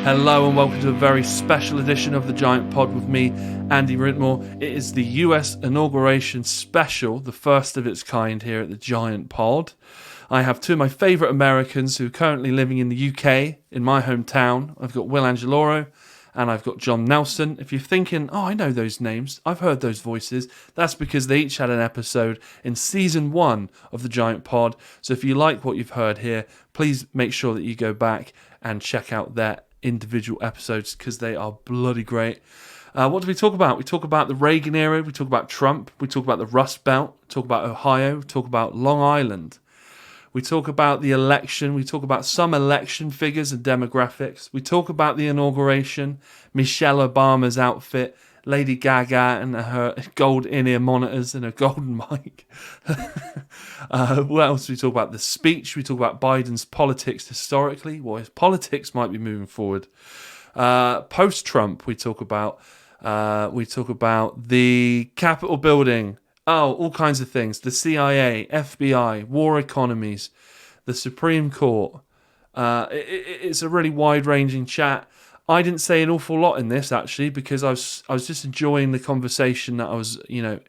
Hello and welcome to a very special edition of the Giant Pod with me, Andy Wrintmore. It is the US Inauguration Special, the first of its kind here at the Giant Pod. I have two of my favourite Americans who are currently living in the UK, in my hometown. I've got Will Angeloro and I've got John Nelson. If you're thinking, oh, I know those names, I've heard those voices, that's because they each had an episode in Season 1 of the Giant Pod. So if you like what you've heard here, please make sure that you go back and check out their individual episodes because they are bloody great. What do we talk about? We talk about the Reagan era, we talk about Trump, we talk about the Rust Belt, we talk about Ohio, we talk about Long Island. We talk about the election. We talk about some election figures and demographics. We talk about the inauguration, Michelle Obama's outfit, Lady Gaga and her gold in-ear monitors and her golden mic. What else do we talk about? The speech. We talk about Biden's politics historically, what his politics might be moving forward. Post-Trump, we talk about the Capitol building. Oh, all kinds of things. The CIA, FBI, war economies, the Supreme Court. It's a really wide-ranging chat. I didn't say an awful lot in this, actually, because I was just enjoying the conversation that I was,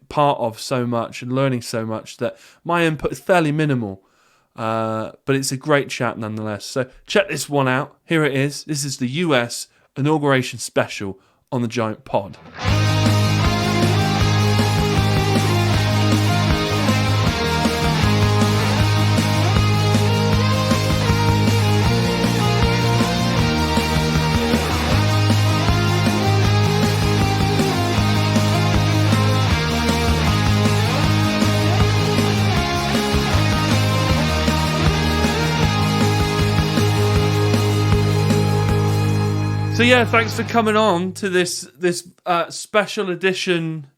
part of so much and learning so much that my input is fairly minimal. But it's a great chat nonetheless. So check this one out. Here it is. This is the US Inauguration Special on the Giant Pod. So yeah, thanks for coming on to this special edition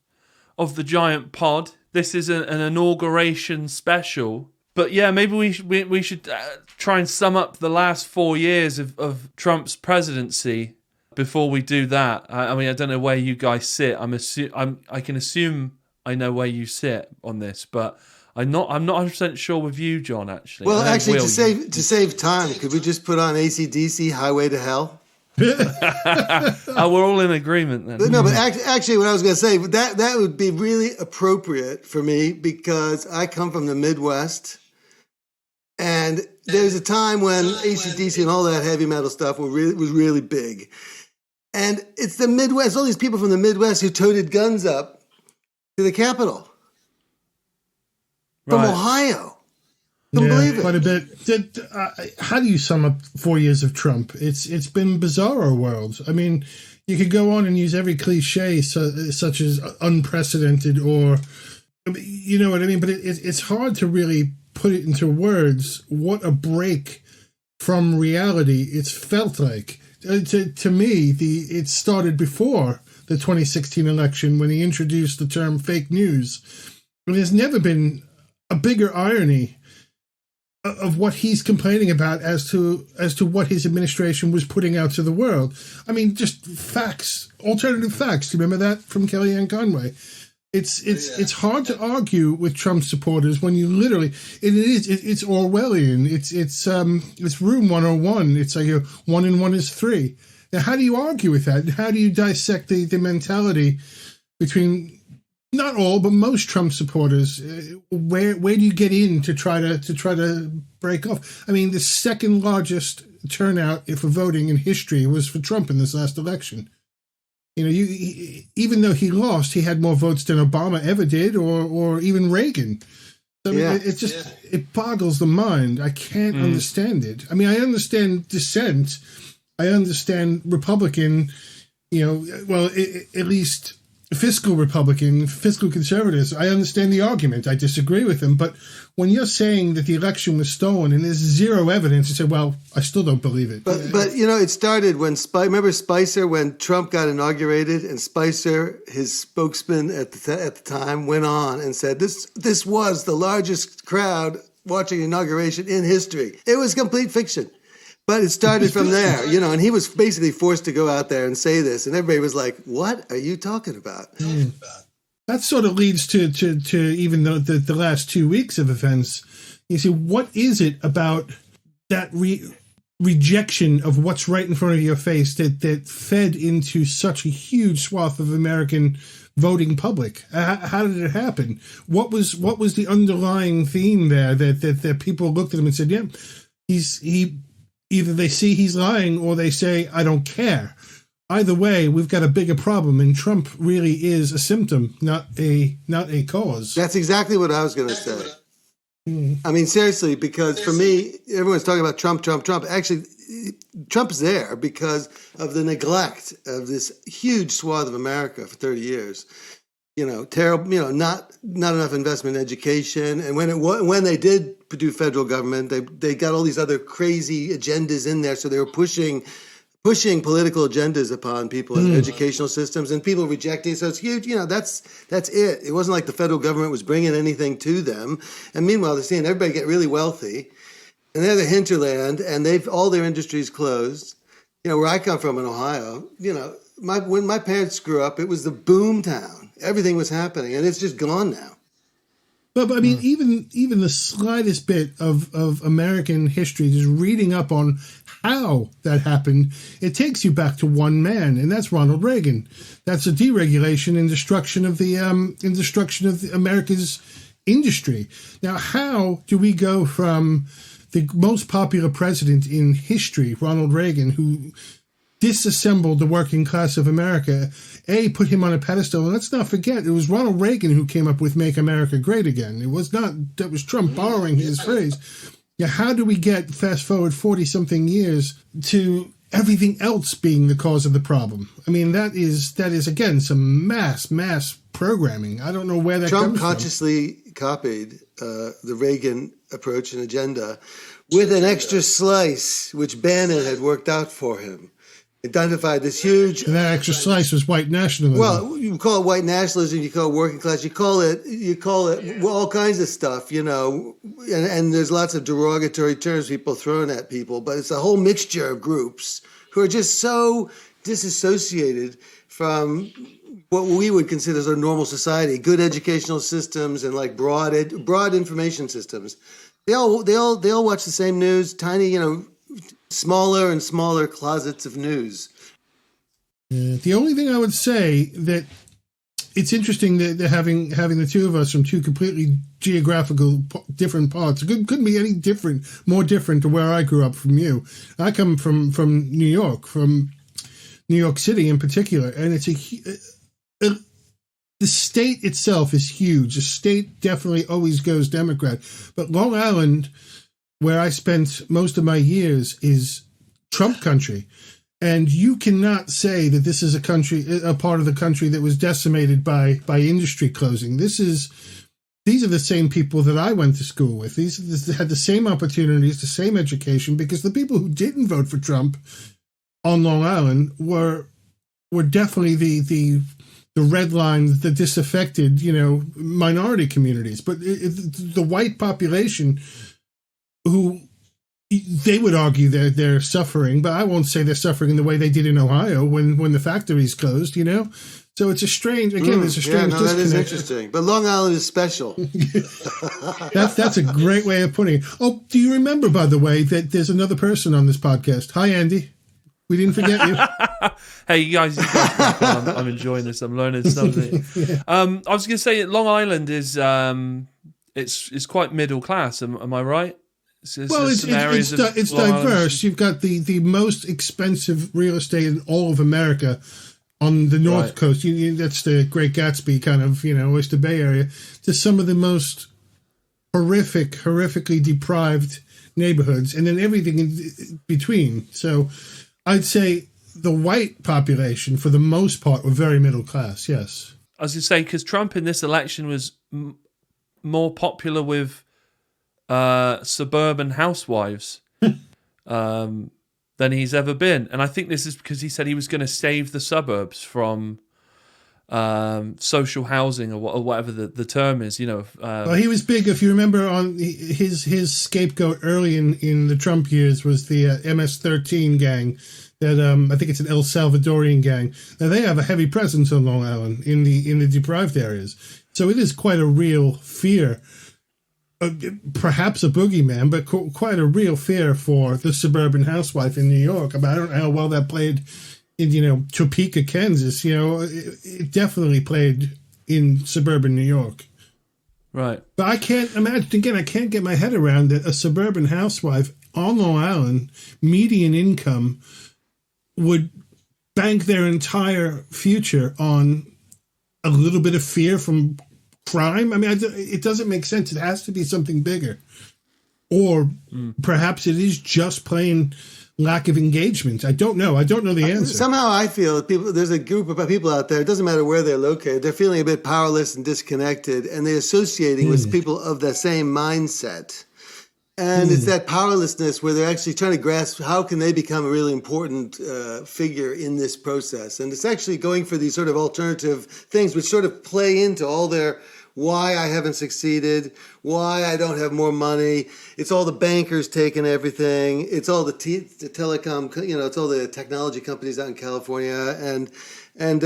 of the Giant Pod. This is an inauguration special, but yeah, maybe we should try and sum up the last 4 years of Trump's presidency before we do that. I mean, I don't know where you guys sit. I can assume I know where you sit on this, but I'm not 100% sure with you, John. Actually, well, actually, to save time, could we just put on AC/DC Highway to Hell? Oh, we're all in agreement then. No, but actually what I was going to say, that would be really appropriate for me because I come from the Midwest, and there's a time when AC/DC and all that heavy metal stuff was really big. And it's the Midwest, all these people from the Midwest who toted guns up to the Capitol from Ohio. Yeah, quite a bit. How do you sum up 4 years of Trump? It's been bizarro world. I mean, you could go on and use every cliche such as unprecedented or, you know what I mean? But it's hard to really put it into words what a break from reality it's felt like. To me, it started before the 2016 election when he introduced the term fake news. And there's never been a bigger irony of what he's complaining about as to what his administration was putting out to the world. I mean, just facts, alternative facts. Do you remember that from Kellyanne Conway? It's hard to argue with Trump supporters when you literally it's Orwellian. It's Room 101. It's like 1 and 1 is 3. Now, how do you argue with that? How do you dissect the mentality between not all, but most Trump supporters? Where do you get in to try to break off? I mean, the second largest turnout for voting in history was for Trump in this last election. You know, even though he lost, he had more votes than Obama ever did, or even Reagan. So it boggles the mind. I can't understand it. I mean, I understand dissent. I understand Republican. At least fiscal Republican, fiscal conservatives, I understand the argument. I disagree with them. But when you're saying that the election was stolen and there's zero evidence, you say, well, I still don't believe it. But it started when remember Spicer, when Trump got inaugurated, and Spicer, his spokesman at the time, went on and said, this was the largest crowd watching inauguration in history. It was complete fiction. But it started from there, and he was basically forced to go out there and say this. And everybody was like, what are you talking about? That sort of leads to even though the last 2 weeks of events. You see, what is it about that rejection of what's right in front of your face that fed into such a huge swath of American voting public? How did it happen? What was the underlying theme there that people looked at him and said, yeah, he either they see he's lying or they say, I don't care. Either way, we've got a bigger problem, and Trump really is a symptom, not a cause. That's exactly what I was going to say. I mean, seriously, because for me, everyone's talking about Trump. Actually, Trump's there because of the neglect of this huge swath of America for 30 years. Terrible. Not enough investment in education, and when they did do federal government, they got all these other crazy agendas in there, so they were pushing political agendas upon people in educational systems, and people rejecting. So it's huge. That's it. It wasn't like the federal government was bringing anything to them. And meanwhile, they're seeing everybody get really wealthy, and they're the hinterland, and all their industries closed. Where I come from in Ohio, when my parents grew up, it was the boom town. Everything was happening, and it's just gone now. But I mean, even the slightest bit of American history, just reading up on how that happened, it takes you back to one man, and that's Ronald Reagan. That's the deregulation and destruction of America's industry. Now, how do we go from the most popular president in history, Ronald Reagan, who disassembled the working class of America, put him on a pedestal? And let's not forget, it was Ronald Reagan who came up with Make America Great Again. That was Trump borrowing his phrase. Now, how do we get, fast forward 40-something years, to everything else being the cause of the problem? I mean, that is again, some mass programming. I don't know where that Trump comes from. consciously copied the Reagan approach and agenda with an extra slice, which Bannon had worked out for him. Identified this huge... And that extra slice was white nationalism. Well, you call it white nationalism, you call it working class, you call it all kinds of stuff, and there's lots of derogatory terms people throwing at people, but it's a whole mixture of groups who are just so disassociated from what we would consider as a normal society, good educational systems and like broad information systems. They all watch the same news, tiny, smaller and smaller closets of news. The only thing I would say that it's interesting that having the two of us from two completely geographical different parts. It couldn't be any more different to where I grew up from you. I come from New York, from New York City in particular, and it's the state itself is huge. The state definitely always goes Democrat, but Long Island, where I spent most of my years, is Trump country. And you cannot say that this is a part of the country that was decimated by industry closing. These are the same people that I went to school with. These had the same opportunities, the same education, because the people who didn't vote for Trump on Long Island were definitely the red line, the disaffected, minority communities. But the white population, who they would argue they're suffering, but I won't say they're suffering in the way they did in Ohio when the factories closed, So it's a strange, there's a strange disconnect. That is interesting. But Long Island is special. That's a great way of putting it. Oh, do you remember, by the way, that there's another person on this podcast? Hi, Andy. We didn't forget you. Hey, you guys I'm enjoying this. I'm learning something. Yeah. I was going to say Long Island is it's quite middle class. Am I right? It's diverse. You've got the most expensive real estate in all of America on the North Coast. That's the Great Gatsby kind of, Oyster Bay area, to some of the most horrifically deprived neighborhoods, and then everything in between. So I'd say the white population, for the most part, were very middle class, yes. I was going to say, because Trump in this election was more popular with suburban housewives than he's ever been. And I think this is because he said he was going to save the suburbs from social housing or whatever the term is, well, he was big, if you remember, on his scapegoat early in the Trump years was the MS-13 gang. That I think it's an El Salvadorian gang. Now they have a heavy presence on Long Island in the deprived areas. So it is quite a real fear perhaps a boogeyman, but quite a real fear for the suburban housewife in New York. I mean, I don't know how well that played in, Topeka, Kansas. It definitely played in suburban New York. Right. But I can't imagine, again, I can't get my head around that a suburban housewife on Long Island, median income, would bank their entire future on a little bit of fear from crime. I mean, it doesn't make sense. It has to be something bigger. Or perhaps it is just plain lack of engagement. I don't know. I don't know the answer. Somehow I feel there's a group of people out there, it doesn't matter where they're located, they're feeling a bit powerless and disconnected, and they're associating with people of the same mindset. And it's that powerlessness where they're actually trying to grasp how can they become a really important figure in this process. And it's actually going for these sort of alternative things which sort of play into all their why I haven't succeeded, why I don't have more money. It's all the bankers taking everything. It's all the telecom, it's all the technology companies out in California. And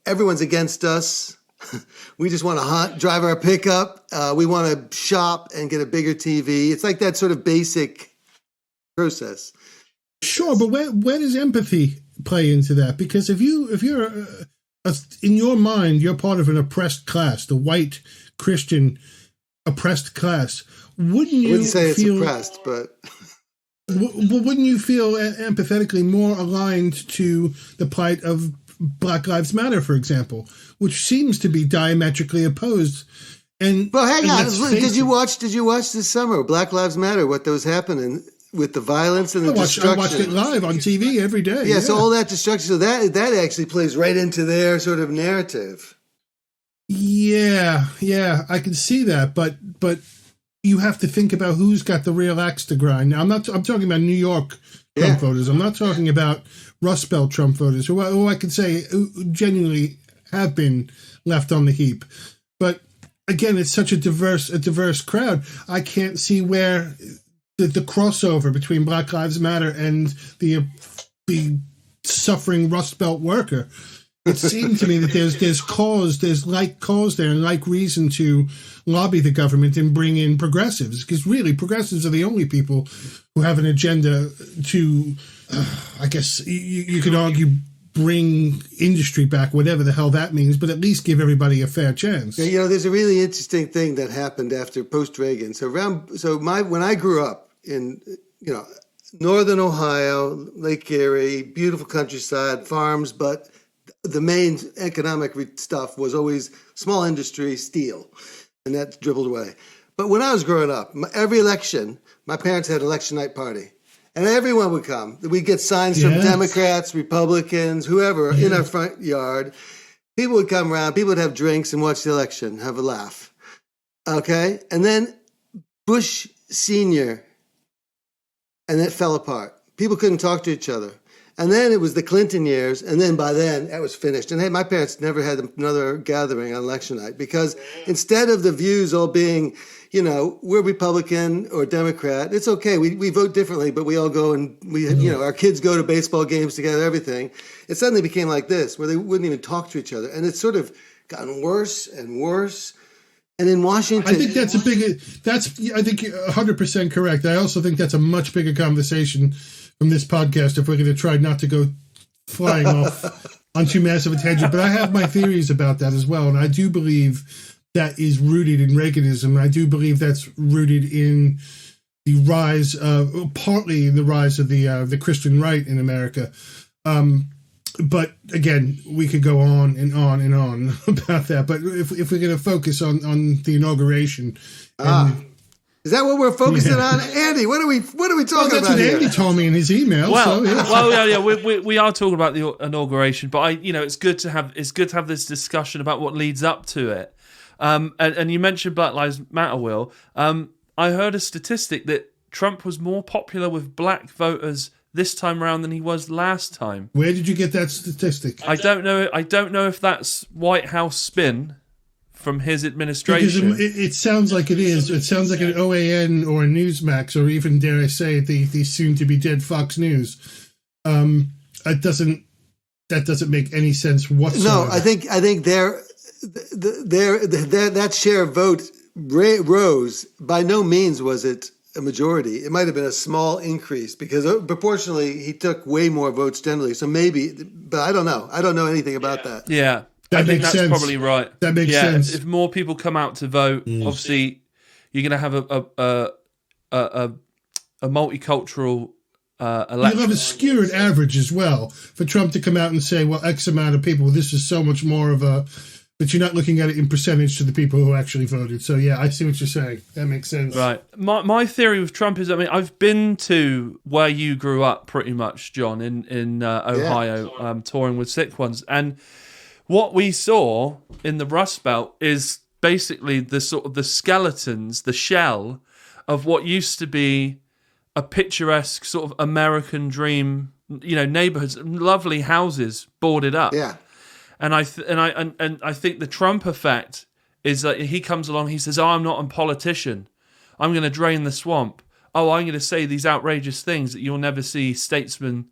everyone's against us. We just want to drive our pickup. We want to shop and get a bigger TV. It's like that sort of basic process. Sure, but where does empathy play into that? Because if you're in your mind, you're part of an oppressed class, the white Christian oppressed class. Wouldn't you? I wouldn't say it's oppressed, but wouldn't you feel empathetically more aligned to the plight of Black Lives Matter, for example, which seems to be diametrically opposed? And well, hang on. Did you watch this summer Black Lives Matter? What was happening with the violence and the destruction? I watched it live on TV every day. Yeah, so all that destruction. So that actually plays right into their sort of narrative. Yeah, I can see that, but you have to think about who's got the real axe to grind. Now, I'm talking about New York Trump voters. I'm not talking about Rust Belt Trump voters, who I could say genuinely have been left on the heap. But again, it's such a diverse crowd. I can't see where the crossover between Black Lives Matter and the suffering Rust Belt worker. It seemed to me that there's like cause there and like reason to lobby the government and bring in progressives, because really progressives are the only people who have an agenda to, I guess you could argue, bring industry back, whatever the hell that means, but at least give everybody a fair chance. Yeah, there's a really interesting thing that happened after post-Reagan. When I grew up in, northern Ohio, Lake Erie, beautiful countryside, farms, but the main economic stuff was always small industry, steel, and that dribbled away. But when I was growing up, every election, my parents had election night party, and everyone would come. We'd get signs from Democrats, Republicans, whoever in our front yard. People would come around, people would have drinks and watch the election, have a laugh. Okay? And then Bush Sr., and it fell apart. People couldn't talk to each other. And then it was the Clinton years, and then by then, that was finished. And hey, my parents never had another gathering on election night, because instead of the views all being, we're Republican or Democrat, it's okay, we vote differently, but we all go and our kids go to baseball games together, everything. It suddenly became like this, where they wouldn't even talk to each other. And it's sort of gotten worse and worse. And in Washington, I think I think you're 100% correct. I also think that's a much bigger conversation from this podcast if we're going to try not to go flying off on too massive a tangent. But I have my theories about that as well. And I do believe that is rooted in Reaganism. I do believe that's rooted in the rise partly in the rise of the Christian right in America. But again, we could go on and on and on about that. But if we're going to focus on the inauguration, is that what we're focusing on, Andy? What are we talking about? That's what Andy told me in his email. We are talking about the inauguration, but it's good to have this discussion about what leads up to it. And you mentioned Black Lives Matter, Will. I heard a statistic that Trump was more popular with black voters this time around than he was last time. Where did you get that statistic? I don't know. I don't know if that's White House spin from his administration. Because it sounds like it is. It sounds like an OAN or a Newsmax, or even, dare I say, the soon-to-be dead Fox News. That doesn't make any sense whatsoever. No, I think that share of vote rose. By no means was it a majority. It might have been a small increase because proportionally he took way more votes generally. So maybe, but I don't know. I don't know anything about that. Yeah. That I think makes that's sense. probably right. That makes sense. If more people come out to vote, obviously you're going to have a multicultural election. You'll have a skewed average as well for Trump to come out and say, well, X amount of people, this is so much more of a, but you're not looking at it in percentage to the people who actually voted. So yeah, I see what you're saying. That makes sense. Right. My theory with Trump is, I mean, I've been to where you grew up pretty much, John, in Ohio, touring with Sick Ones. And what we saw in the Rust Belt is basically the sort of the skeletons, the shell of what used to be a picturesque sort of American dream, neighborhoods, lovely houses boarded up. Yeah. And I think the Trump effect is that he comes along, he says, "Oh, I'm not a politician. I'm going to drain the swamp. Oh, I'm going to say these outrageous things that you'll never see statesmen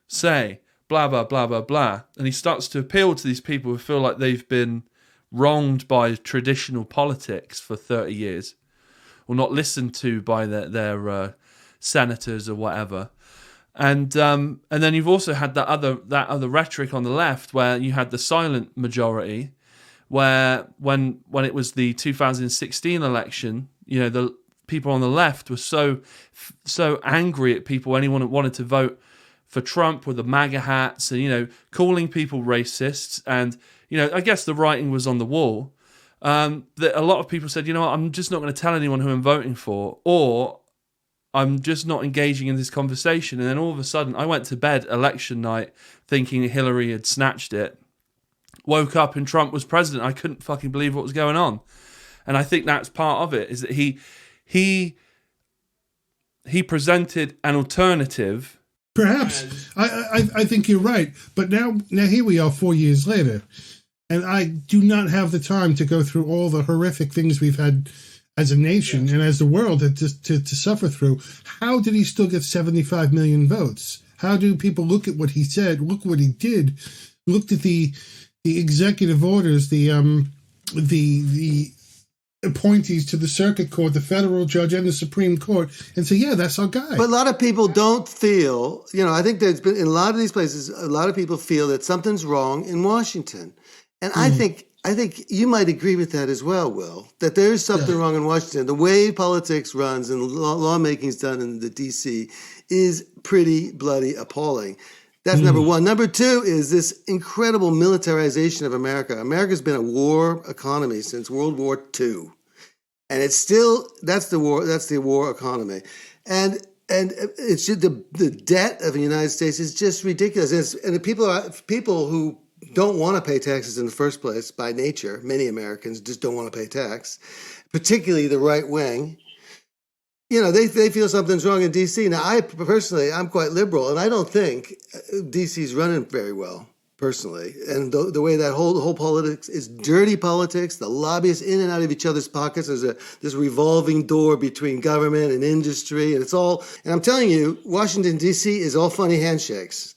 say. Blah, blah, blah, blah, blah." And he starts to appeal to these people who feel like they've been wronged by traditional politics for 30 years or not listened to by their senators or whatever. And then you've also had that other rhetoric on the left where you had the silent majority, where when it was the 2016 election, the people on the left were so angry at people, anyone that wanted to vote for Trump with the MAGA hats and calling people racists, and I guess the writing was on the wall. That a lot of people said, I'm just not going to tell anyone who I'm voting for, or I'm just not engaging in this conversation. And then all of a sudden, I went to bed election night thinking Hillary had snatched it. Woke up and Trump was president. I couldn't fucking believe what was going on. And I think that's part of it, is that he presented an alternative. Perhaps. I think you're right. But now here we are 4 years later. And I do not have the time to go through all the horrific things we've had as a nation and as the world to suffer through. How did he still get 75 million votes? How do people look at what he said, look what he did, looked at the executive orders, the appointees to the circuit court, the federal judge and the Supreme Court, and say, yeah, that's our guy. But a lot of people don't feel, I think there's been, in a lot of these places, a lot of people feel that something's wrong in Washington. And I think you might agree with that as well, Will, that there is something wrong in Washington. The way politics runs and lawmaking's done in the D.C. is pretty bloody appalling. That's number one. Number two is this incredible militarization of America. America's been a war economy since World War II. And it's still, that's the war economy. And it's just, the debt of the United States is just ridiculous. And the people who don't want to pay taxes in the first place by nature. Many Americans just don't want to pay tax, particularly the right wing. They feel something's wrong in D.C. Now, I'm quite liberal, and I don't think D.C.'s running very well, personally. And the way that whole politics is dirty politics, the lobbyists in and out of each other's pockets. There's this revolving door between government and industry, and it's all. And I'm telling you, Washington, D.C. is all funny handshakes.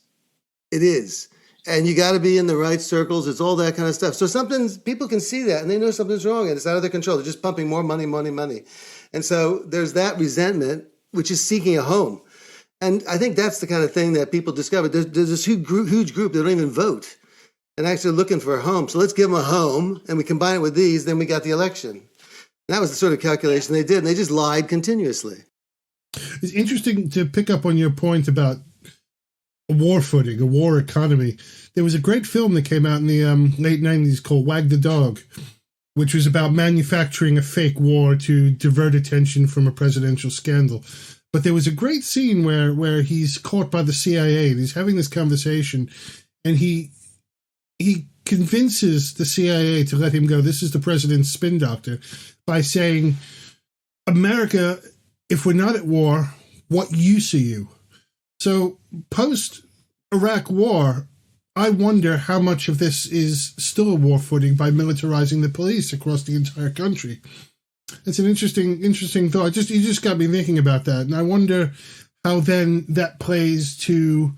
It is. And you got to be in the right circles. It's all that kind of stuff. So people can see that and they know something's wrong and it's out of their control. They're just pumping more money. And so there's that resentment, which is seeking a home. And I think that's the kind of thing that people discover. There's this huge group that don't even vote and actually looking for a home. So let's give them a home and we combine it with these. Then we got the election. And that was the sort of calculation they did. And they just lied continuously. It's interesting to pick up on your point about a war footing, a war economy. There was a great film that came out in the late 90s called Wag the Dog, which was about manufacturing a fake war to divert attention from a presidential scandal. But there was a great scene where he's caught by the CIA and he's having this conversation and he convinces the CIA to let him go. This is the president's spin doctor, by saying, America, if we're not at war, what use are you? So post-Iraq war, I wonder how much of this is still a war footing by militarizing the police across the entire country. It's an interesting thought. You just got me thinking about that. And I wonder how then that plays to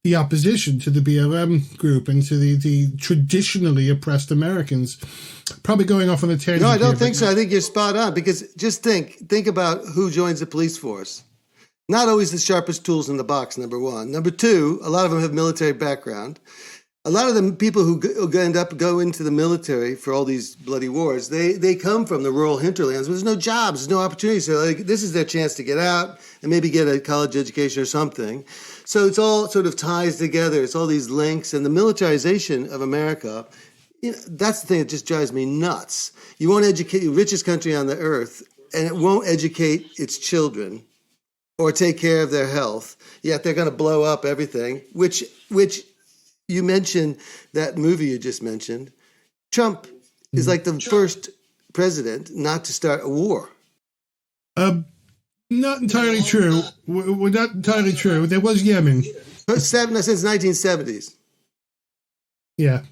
the opposition to the BLM group and to the traditionally oppressed Americans. Probably going off on a tangent. No, I don't think so. I think you're spot on, because just think about who joins the police force. Not always the sharpest tools in the box, number one. Number two, a lot of them have military background. A lot of the people who go into the military for all these bloody wars, they come from the rural hinterlands where there's no jobs, there's no opportunities. So this is their chance to get out and maybe get a college education or something. So it's all sort of ties together. It's all these links, and the militarization of America, that's the thing that just drives me nuts. You won't educate the richest country on the earth, and it won't educate its children or take care of their health. Yet they're going to blow up everything, which you mentioned that movie you just mentioned. Trump is like the first president not to start a war. Not entirely true. Well, not entirely true. There was Yemen. Since 1970s. Yeah,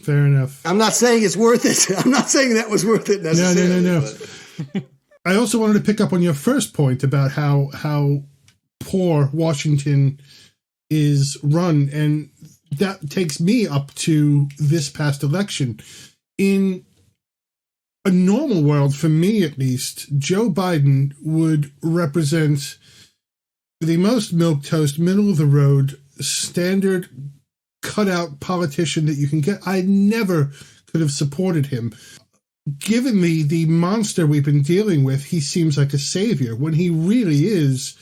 fair enough. I'm not saying it's worth it. I'm not saying that was worth it necessarily. No. I also wanted to pick up on your first point about how poor Washington is run, and that takes me up to this past election. In a normal world, for me at least, Joe Biden would represent the most milquetoast, middle of the road, standard cutout politician that you can get. I never could have supported him. Given the monster we've been dealing with, he seems like a savior when he really is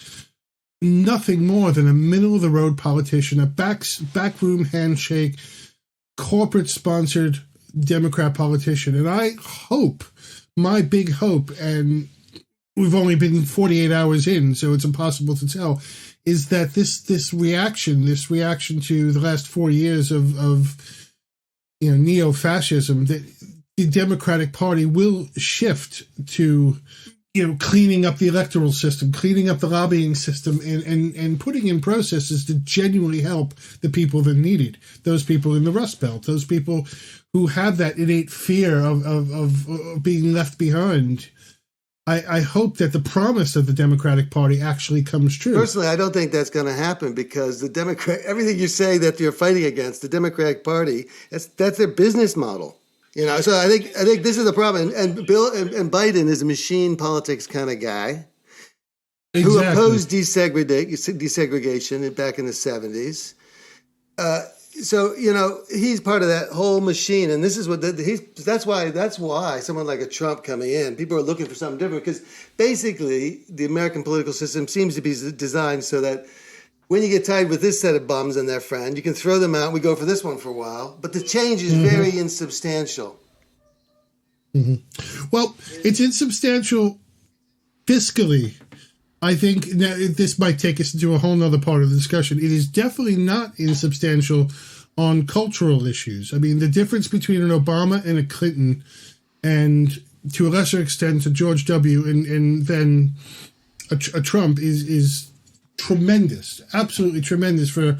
nothing more than a middle-of-the-road politician, a backroom handshake, corporate-sponsored Democrat politician. And I hope, my big hope, and we've only been 48 hours in, so it's impossible to tell, is that this reaction to the last 4 years of neo-fascism, that the Democratic Party will shift to cleaning up the electoral system, cleaning up the lobbying system, and putting in processes to genuinely help the people that need it. Those people in the Rust Belt, those people who have that innate fear of being left behind. I hope that the promise of the Democratic Party actually comes true. Personally, I don't think that's going to happen, because everything you say that you're fighting against, the Democratic Party, that's their business model. So I think this is the problem. And Bill and Biden is a machine politics kind of guy who opposed desegregation back in the 70s. So he's part of that whole machine, and this is what that's why someone like a Trump coming in, people are looking for something different, because basically the American political system seems to be designed so that when you get tired with this set of bums and their friend, you can throw them out and we go for this one for a while. But the change is very insubstantial. Mm-hmm. Well, it's insubstantial fiscally. I think now, this might take us into a whole nother part of the discussion. It is definitely not insubstantial on cultural issues. I mean, the difference between an Obama and a Clinton, and to a lesser extent a George W. and then a Trump is tremendous, absolutely tremendous for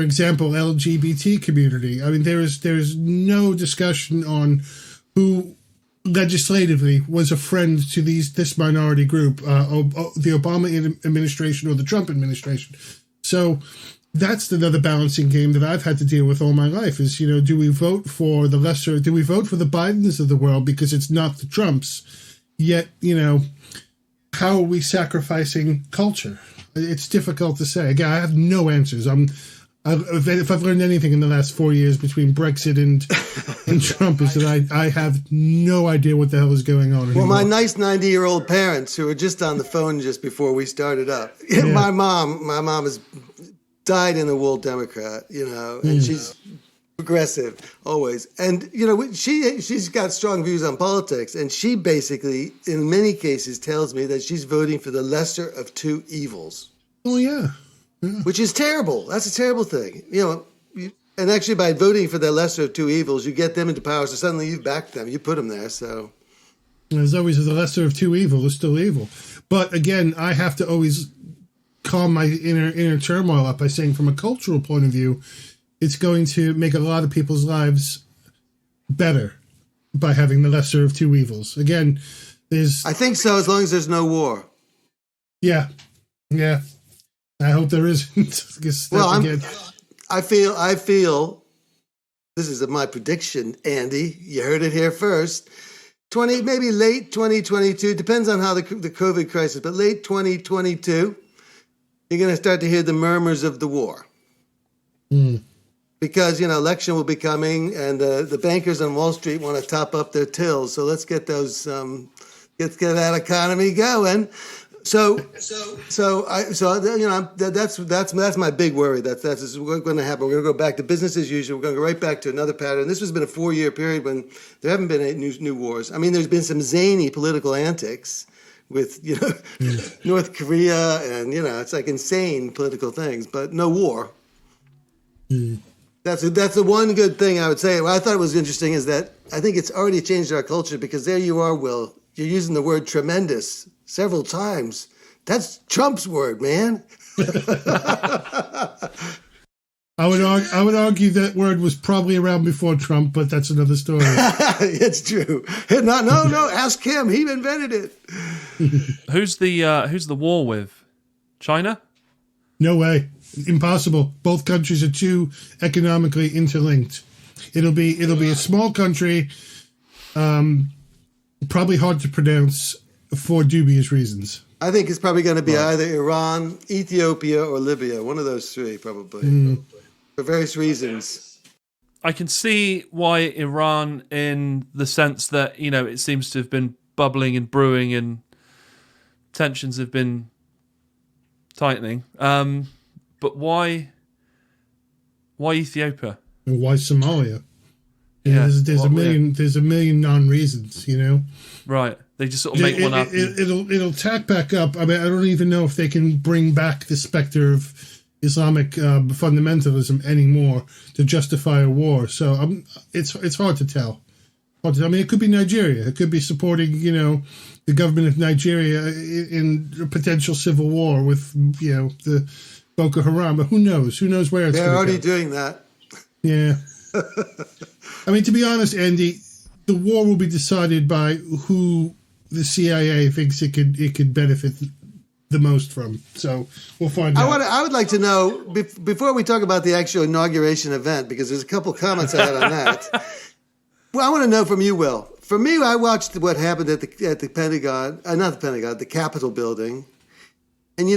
example, LGBT community. I mean, there is no discussion on who legislatively was a friend to this minority group, the Obama administration or the Trump administration. So that's another balancing game that I've had to deal with all my life is, do we vote for the Bidens of the world because it's not the Trumps, yet, how are we sacrificing culture? It's difficult to say. Again, I have no answers. If I've learned anything in the last 4 years between Brexit and Trump, is that I have no idea what the hell is going on anymore. Well, my nice 90-year-old parents who were just on the phone just before we started up. Yeah. My mom has died in the wool Democrat, and she's progressive always. And, she's got strong views on politics, and she basically, in many cases, tells me that she's voting for the lesser of two evils. Oh, yeah. Which is terrible. That's a terrible thing. And actually by voting for the lesser of two evils, you get them into power, so suddenly you've backed them. You put them there, so. There's always the lesser of two evils is still evil. But again, I have to always calm my inner turmoil up by saying from a cultural point of view, it's going to make a lot of people's lives better by having the lesser of two evils. Again, I think so, as long as there's no war. Yeah. I hope there isn't. I feel. This is my prediction, Andy. You heard it here first. Maybe late 2022. Depends on how the COVID crisis, but late 2022, you're going to start to hear the murmurs of the war. Because, election will be coming, and the bankers on Wall Street want to top up their tills. So let's get those, get that economy going. That's my big worry. That's what's going to happen. We're going to go back to business as usual. We're going to go right back to another pattern. This has been a 4-year period when there haven't been any new wars. I mean, there's been some zany political antics with North Korea, and it's like insane political things, but no war. That's the one good thing I would say. What I thought was interesting is that I think it's already changed our culture, because there you are, Will. You're using the word tremendous several times. That's Trump's word, man. I would argue that word was probably around before Trump, but that's another story. It's true. No. Ask him. He invented it. Who's the war with? China? No way. Impossible. Both countries are too economically interlinked. It'll be a small country, probably hard to pronounce for dubious reasons. I think it's probably going to be either Iran, Ethiopia, or Libya. One of those three, probably, for various reasons. I can see why Iran, in the sense that it seems to have been bubbling and brewing, and tensions have been tightening. But why Ethiopia? And why Somalia? There's a million non-reasons, Right. They just sort of make one up. It'll tack back up. I mean, I don't even know if they can bring back the specter of Islamic fundamentalism anymore to justify a war. So it's hard to tell. I mean, it could be Nigeria. It could be supporting, the government of Nigeria in a potential civil war with, the Boko Haram. But who knows? Who knows where it's going to go. They're already doing that. Yeah. I mean, to be honest, Andy, the war will be decided by who the CIA thinks it could benefit the most from. So we'll find out. I would like to know, before we talk about the actual inauguration event, because there's a couple comments I had on that. Well, I want to know from you, Will. For me, I watched what happened at the Pentagon, not the Pentagon, the Capitol building, and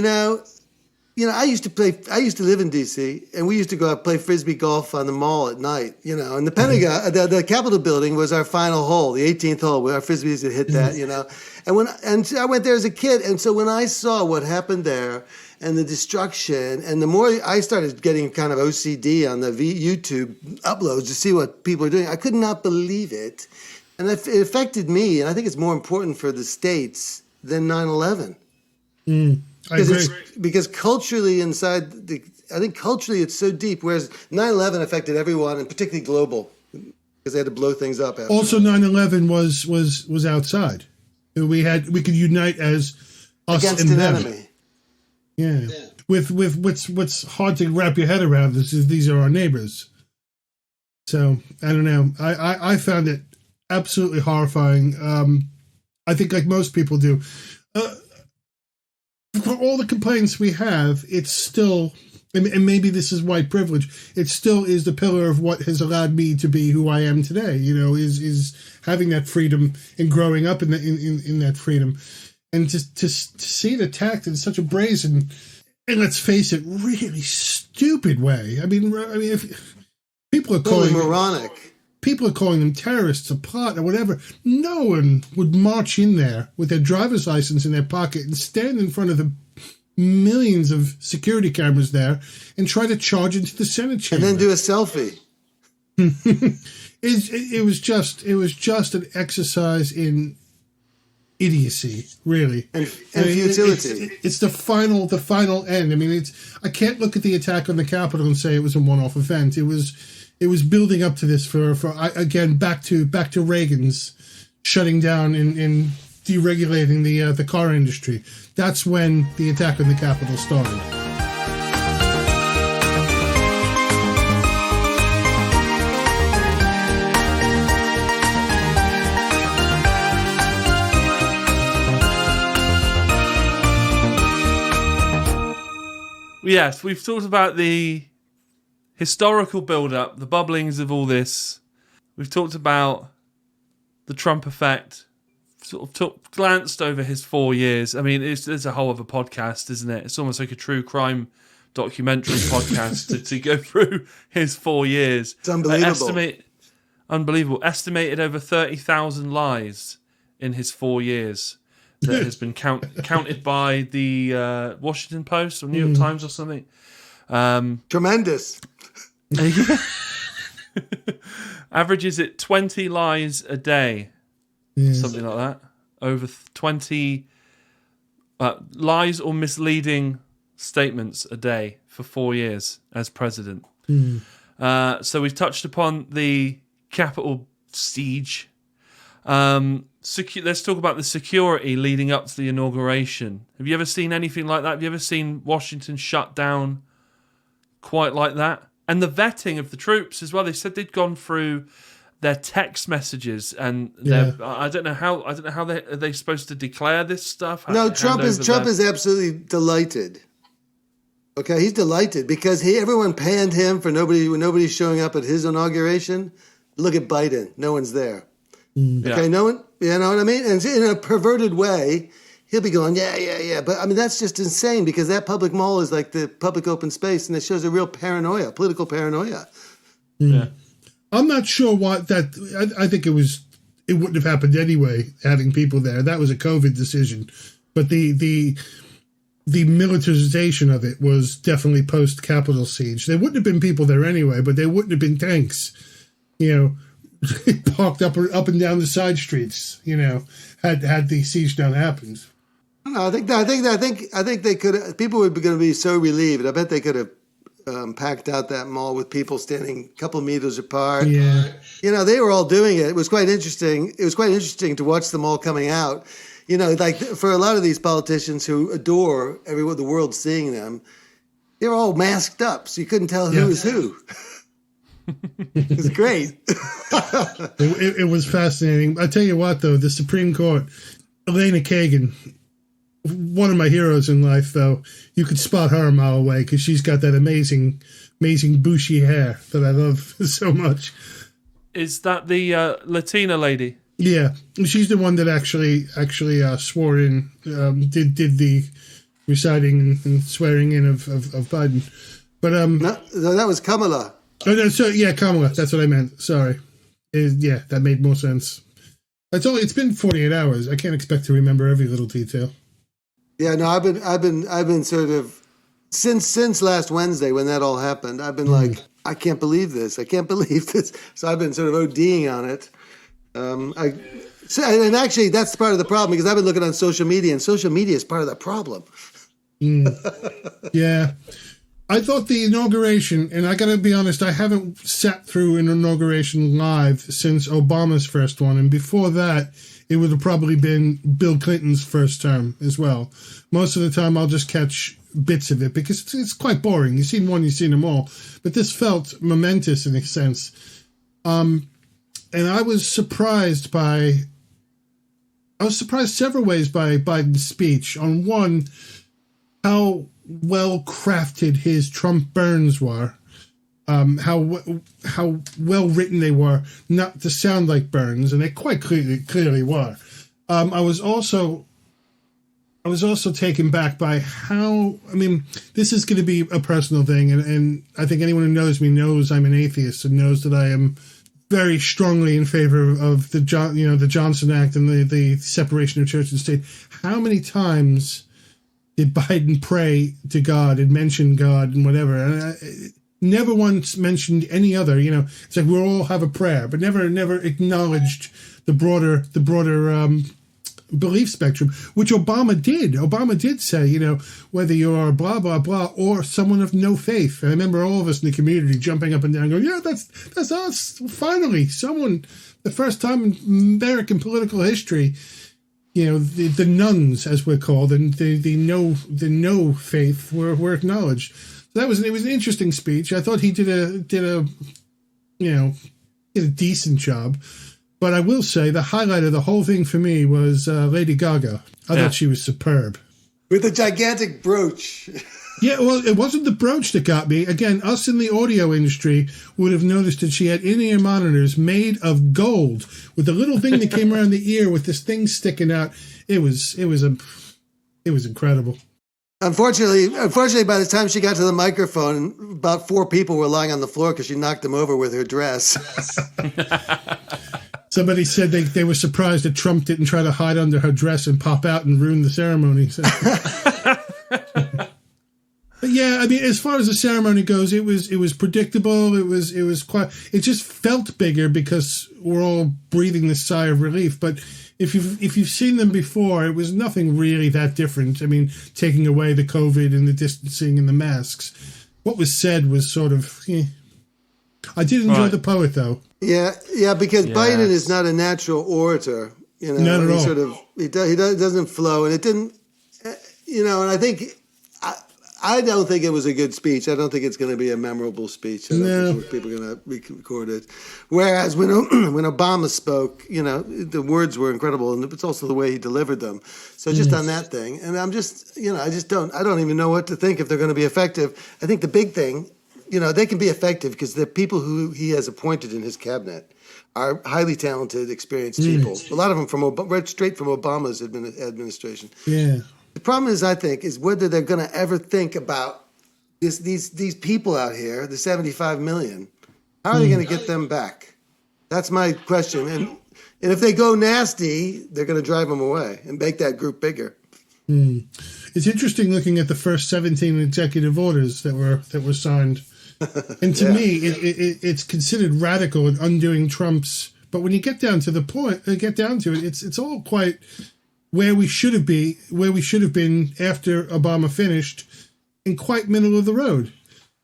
I used to live in D.C., and we used to go out and play Frisbee golf on the mall at night, and the Pentagon, the Capitol building was our final hole, the 18th hole, where our Frisbees had hit that, and I went there as a kid, and so when I saw what happened there and the destruction, and the more I started getting kind of OCD on the YouTube uploads to see what people are doing, I could not believe it, and it affected me, and I think it's more important for the states than 9/11. Because culturally I think culturally it's so deep, whereas 9/11 affected everyone, and particularly global, because they had to blow things up. Also, 9/11 was outside. We could unite as us against and an them. enemy. Yeah. With what's hard to wrap your head around is these are our neighbors. So I don't know. I found it absolutely horrifying. I think like most people do. For all the complaints we have, it's still, and maybe this is white privilege, it still is the pillar of what has allowed me to be who I am today, is having that freedom and growing up in that freedom. And to see it attacked in such a brazen, and let's face it, really stupid way. I mean, if people are calling moronic. People are calling them terrorists, a plot, or whatever. No one would march in there with their driver's license in their pocket and stand in front of the millions of security cameras there and try to charge into the Senate chamber. And then do a selfie. It was just an exercise in idiocy, really, and futility. It's the final end. I mean, I can't look at the attack on the Capitol and say it was a one-off event. It was building up to this for again back to Reagans shutting down and deregulating the car industry. That's when the attack on the Capitol started. Yes, we've talked about the historical build-up, the bubblings of all this. We've talked about the Trump effect. Sort of glanced over his 4 years. I mean, it's a whole other podcast, isn't it? It's almost like a true crime documentary podcast to go through his 4 years. It's unbelievable. Unbelievable. Estimated over 30,000 lies in his 4 years. That has been counted by the Washington Post or New York Times or something. Tremendous. Averages at 20 lies a day. Something like that. Over 20 lies or misleading statements a day for 4 years as president. So we've touched upon the Capitol siege. Let's talk about the security leading up to the inauguration. Have you ever seen anything like that? Have you ever seen Washington shut down quite like that? And the vetting of the troops as well. They said they'd gone through their text messages and I don't know how are they supposed to declare this stuff? No, Trump is absolutely delighted. Okay, he's delighted because everyone panned him for nobody's showing up at his inauguration. Look at Biden, no one's there. Okay, no one, you know what I mean? And in a perverted way, he'll be going, yeah. But I mean, that's just insane because that public mall is like the public open space, and it shows a real paranoia, political paranoia. Yeah. I'm not sure what that. I think it wouldn't have happened anyway, having people there. That was a COVID decision, but the militarization of it was definitely post Capitol siege. There wouldn't have been people there anyway, but there wouldn't have been tanks, parked up and down the side streets. Had the siege not happened. I think they could. People were going to be so relieved. I bet they could have packed out that mall with people standing a couple meters apart. Yeah, they were all doing it. It was quite interesting. It was quite interesting to watch them all coming out. Like for a lot of these politicians who adore the world seeing them, they're all masked up, so you couldn't tell who was who. It was great. It was fascinating. I tell you what, though, the Supreme Court, Elena Kagan, one of my heroes in life, though, you could spot her a mile away because she's got that amazing bushy hair that I love so much. Is that the Latina lady? Yeah, she's the one that actually swore in, did the reciting and swearing in of Biden. But no, that was Kamala. Oh no, so yeah, Kamala. That's what I meant. Sorry. That made more sense. It's been 48 hours. I can't expect to remember every little detail. Yeah, no, I've been sort of since last Wednesday when that all happened. I've been like, I can't believe this. I can't believe this. So I've been sort of ODing on it. And actually, that's part of the problem because I've been looking on social media, and social media is part of that problem. Yeah. I thought the inauguration, and I got to be honest, I haven't sat through an inauguration live since Obama's first one. And before that, it would have probably been Bill Clinton's first term as well. Most of the time, I'll just catch bits of it because it's quite boring. You've seen one, you've seen them all. But this felt momentous in a sense. And I was surprised several ways by Biden's speech. On one, how well crafted his Trump burns were, how well written they were, not to sound like burns, and they quite clearly were. I was also taken back by how. I mean, this is going to be a personal thing, and I think anyone who knows me knows I'm an atheist and knows that I am very strongly in favor of the Johnson Act and the separation of church and state. How many times did Biden pray to God and mention God and whatever? And never once mentioned any other. It's like we all have a prayer, but never acknowledged the broader belief spectrum, which Obama did. Obama did say, whether you're blah blah blah or someone of no faith. And I remember all of us in the community jumping up and down, going, "Yeah, that's us. Finally, someone." The first time in American political history. The nuns, as we're called, and the no faith were acknowledged. So it was an interesting speech. I thought he did a decent job. But I will say the highlight of the whole thing for me was Lady Gaga. I thought she was superb. With a gigantic brooch. Yeah, well, it wasn't the brooch that got me. Again, us in the audio industry would have noticed that she had in-ear monitors made of gold with the little thing that came around the ear with this thing sticking out. It was incredible. Unfortunately, by the time she got to the microphone, about 4 people were lying on the floor because she knocked them over with her dress. Somebody said they were surprised that Trump didn't try to hide under her dress and pop out and ruin the ceremony. So. But yeah, I mean, as far as the ceremony goes, it was predictable. It was quite. It just felt bigger because we're all breathing this sigh of relief. But if you've seen them before, it was nothing really that different. I mean, taking away the COVID and the distancing and the masks, what was said was sort of. I did enjoy the poet though. Yeah, because Biden is not a natural orator. You know, not at all. He doesn't flow, and it didn't. You know, and I think. I don't think it was a good speech. I don't think it's going to be a memorable speech. I don't think people are going to record it. Whereas when Obama spoke, you know, the words were incredible, and it's also the way he delivered them. So just on that thing, and I'm just, you know, I don't even know what to think if they're going to be effective. I think the big thing, you know, they can be effective because the people who he has appointed in his cabinet are highly talented, experienced people. A lot of them right straight from Obama's administration. Yeah. The problem is, I think, is whether they're going to ever think about these people out here, the 75 million. How are they going to get them back? That's my question. And if they go nasty, they're going to drive them away and make that group bigger. It's interesting looking at the first 17 executive orders that were signed. And to me, it's considered radical and undoing Trump's. But when you get down to it's all quite. Where we should have been after Obama finished, and quite middle of the road.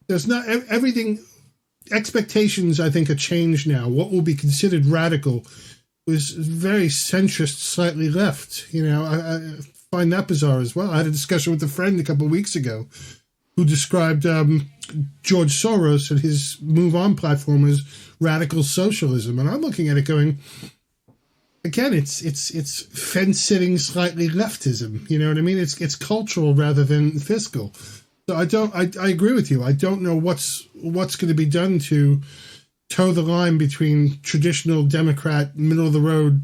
There's not everything. Expectations, I think, are changed now. What will be considered radical was very centrist, slightly left. You know, I find that bizarre as well. I had a discussion with a friend a couple of weeks ago who described George Soros and his Move On platform as radical socialism, and I'm looking at it going. Again, it's fence-sitting, slightly leftism. You know what I mean? It's cultural rather than fiscal. So I agree with you. I don't know what's going to be done to toe the line between traditional Democrat, middle-of-the-road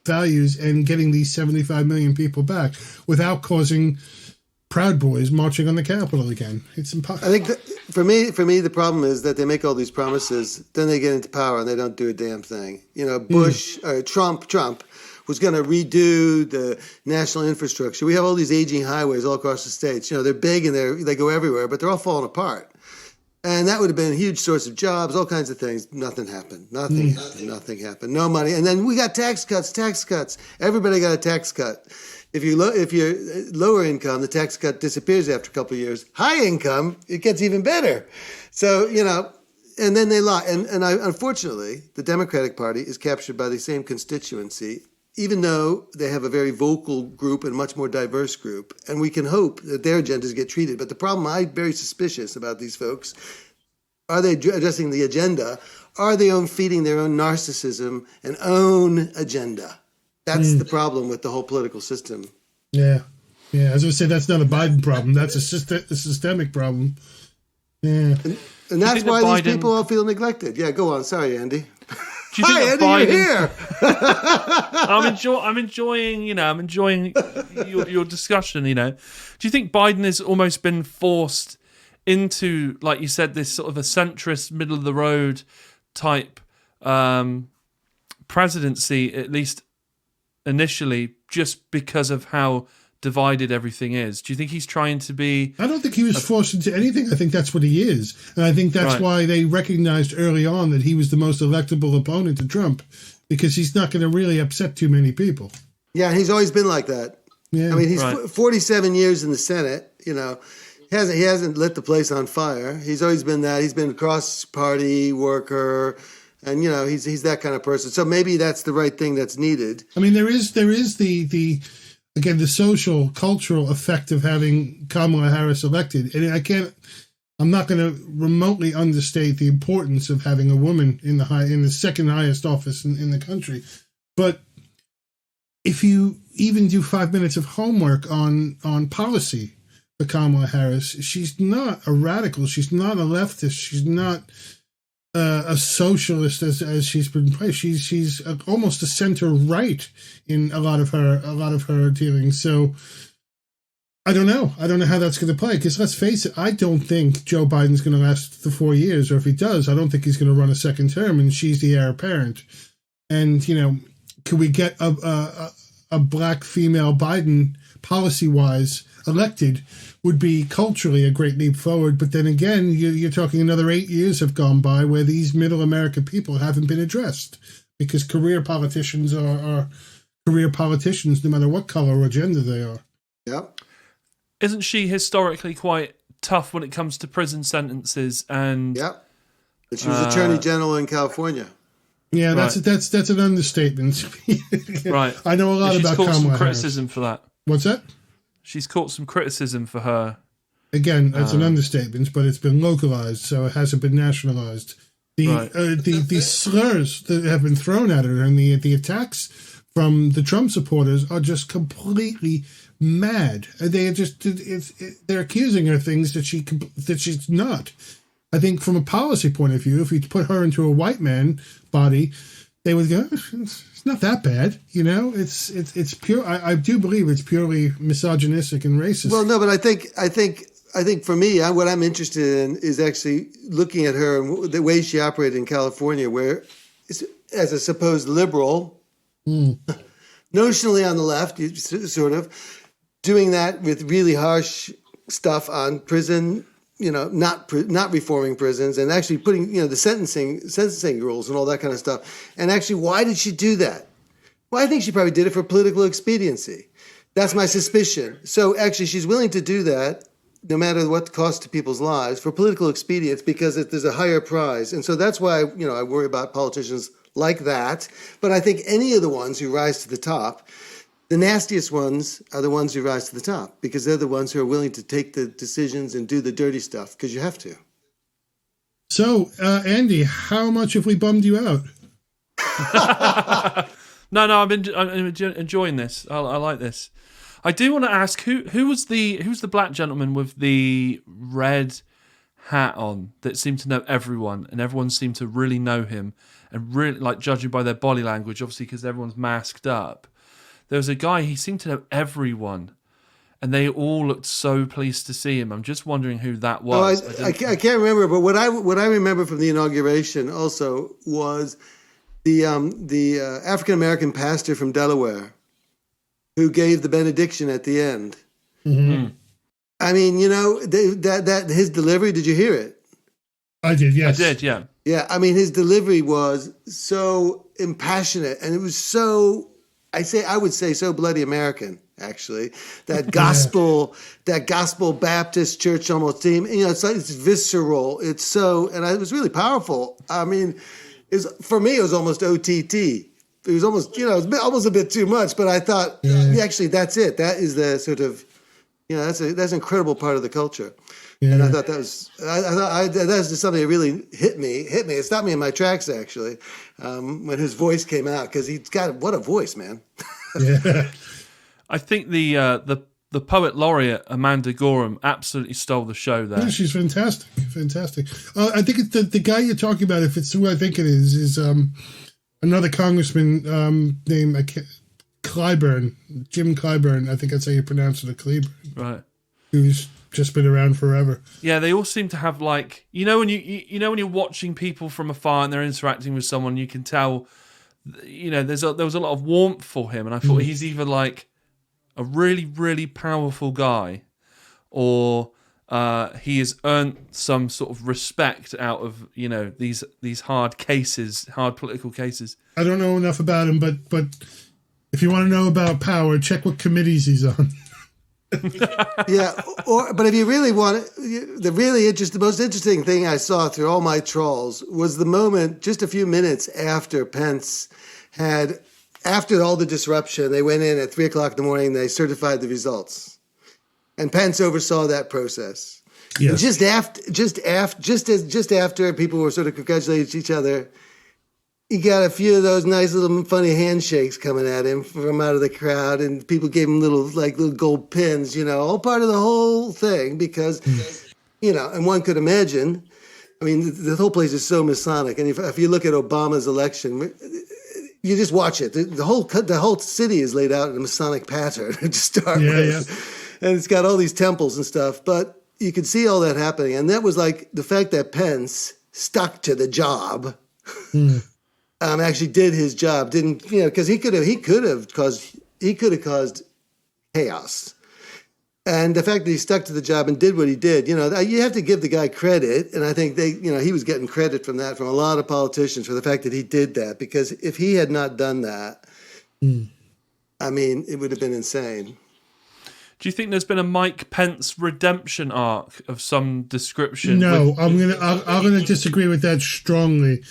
values and getting these 75 million people back without causing Proud Boys marching on the Capitol again. It's impossible. I think for me, the problem is that they make all these promises, then they get into power and they don't do a damn thing. You know, Trump was going to redo the national infrastructure. We have all these aging highways all across the states. You know, they're big and they go everywhere, but they're all falling apart. And that would have been a huge source of jobs, all kinds of things. Nothing happened. Nothing happened. No money. And then we got tax cuts. Everybody got a tax cut. If you're lower income, the tax cut disappears after a couple of years. High income, it gets even better. So, you know, and then they lie. And unfortunately, the Democratic Party is captured by the same constituency, even though they have a very vocal group and much more diverse group. And we can hope that their agendas get treated. But the problem I'm very suspicious about these folks, are they addressing the agenda? Are they feeding their own narcissism and own agenda? That's the problem with the whole political system. Yeah. As I say, that's not a Biden problem. That's a systemic problem. Yeah. And that's why these people all feel neglected. Yeah, go on. Sorry, Andy. Do you think Hi, Andy, Biden, you're here. I'm enjoying your discussion, you know. Do you think Biden has almost been forced into, like you said, this sort of a centrist, middle of the road type presidency, at least initially, just because of how divided everything is? Do you think he's trying to be... I don't think he was forced into anything. I think that's what he is. And I think that's why they recognized early on that he was the most electable opponent to Trump, because he's not going to really upset too many people. Yeah, he's always been like that. Yeah. I mean, he's 47 years in the Senate, you know. He hasn't lit the place on fire. He's always been that. He's been a cross-party worker. And, you know, he's that kind of person. So maybe that's the right thing that's needed. I mean, there is the the social, cultural effect of having Kamala Harris elected. And I'm not going to remotely understate the importance of having a woman in the second highest office in the country. But if you even do 5 minutes of homework on policy for Kamala Harris, she's not a radical. She's not a leftist. She's not a socialist as she's been placed. She's almost a center right in a lot of her dealings. So I don't know how that's going to play, because let's face it, I don't think Joe Biden's going to last the 4 years, or if he does, I don't think he's going to run a second term, and she's the heir apparent. And could we get a black female Biden policy-wise elected would be culturally a great leap forward. But then again, you're talking another 8 years have gone by where these middle American people haven't been addressed, because career politicians are career politicians no matter what color or gender they are. Yep. Isn't she historically quite tough when it comes to prison sentences? And yep. But she was Attorney General in California. Yeah, that's an understatement. Right. I know a lot about Kamala Harris. She's caught some criticism for that. What's that? She's caught some criticism for her. Again, that's an understatement, but it's been localized, so it hasn't been nationalized. The slurs that have been thrown at her and the attacks from the Trump supporters are just completely mad. They're accusing her things that she's not. I think from a policy point of view, if you put her into a white man body, they would go, it's not that bad, It's pure. I do believe it's purely misogynistic and racist. Well, no, but I think for me, what I'm interested in is actually looking at her and the way she operated in California, where as a supposed liberal, notionally on the left, sort of doing that with really harsh stuff on prison. Not reforming prisons, and actually putting, the sentencing rules and all that kind of stuff. And actually, why did she do that? Well, I think she probably did it for political expediency. That's my suspicion. So actually, she's willing to do that, no matter what the cost to people's lives, for political expedience, because there's a higher prize. And so that's why, I worry about politicians like that. But I think any of the ones who rise to the top, the nastiest ones are the ones who rise to the top, because they're the ones who are willing to take the decisions and do the dirty stuff, because you have to. So, Andy, how much have we bummed you out? No, I'm enjoying this. I like this. I do want to ask who's the black gentleman with the red hat on that seemed to know everyone, and everyone seemed to really know him, and really, like, judging by their body language, obviously because everyone's masked up. There was a guy, he seemed to know everyone, and they all looked so pleased to see him. I'm just wondering who that was. Oh, I can't remember, but what I remember from the inauguration also was the African-American pastor from Delaware who gave the benediction at the end. Mm-hmm. I mean, that his delivery, did you hear it? I did, yes. I did, yeah. Yeah, I mean, his delivery was so impassionate, and it was so... I would say so bloody American, actually. That gospel, that gospel Baptist church almost theme. It's like, it's visceral. It's so, and it was really powerful. I mean, for me, it was almost OTT. It was almost, it was almost a bit too much. But I thought, actually, that's it. That is the sort of, that's an incredible part of the culture. Yeah. And I thought that was, that's just something that really hit me. It stopped me in my tracks, actually, when his voice came out, because he's got, what a voice, man. Yeah. I think the poet laureate, Amanda Gorham, absolutely stole the show there. Yeah, she's fantastic. I think it's the guy you're talking about, if it's who I think it is another congressman named Clyburn, Jim Clyburn. I think that's how you pronounce it, Clyburn. Right. Who's just been around forever. Yeah, they all seem to have, like, when you're watching people from afar and they're interacting with someone, you can tell, there was a lot of warmth for him, and I thought he's either like a really, really powerful guy, or he has earned some sort of respect out of these hard political cases. I don't know enough about him, but if you want to know about power, check what committees he's on. Yeah, but if you really want the most interesting thing I saw through all my trawls was the moment, just a few minutes after Pence after all the disruption, they went in at 3:00 in the morning, they certified the results. And Pence oversaw that process. Yes. And just after people were sort of congratulating each other, he got a few of those nice little funny handshakes coming at him from out of the crowd, and people gave him little gold pins, all part of the whole thing because, and one could imagine, I mean, the whole place is so Masonic. And if you look at Obama's election, you just watch it. The whole city is laid out in a Masonic pattern to start with. And it's got all these temples and stuff. But you could see all that happening. And that was like the fact that Pence stuck to the job, actually did his job, because he could have caused chaos. And the fact that he stuck to the job and did what he did, you have to give the guy credit. And I think he was getting credit from that from a lot of politicians for the fact that he did that. Because if he had not done that, I mean, it would have been insane. Do you think there's been a Mike Pence redemption arc of some description? No, I'm gonna disagree with that strongly.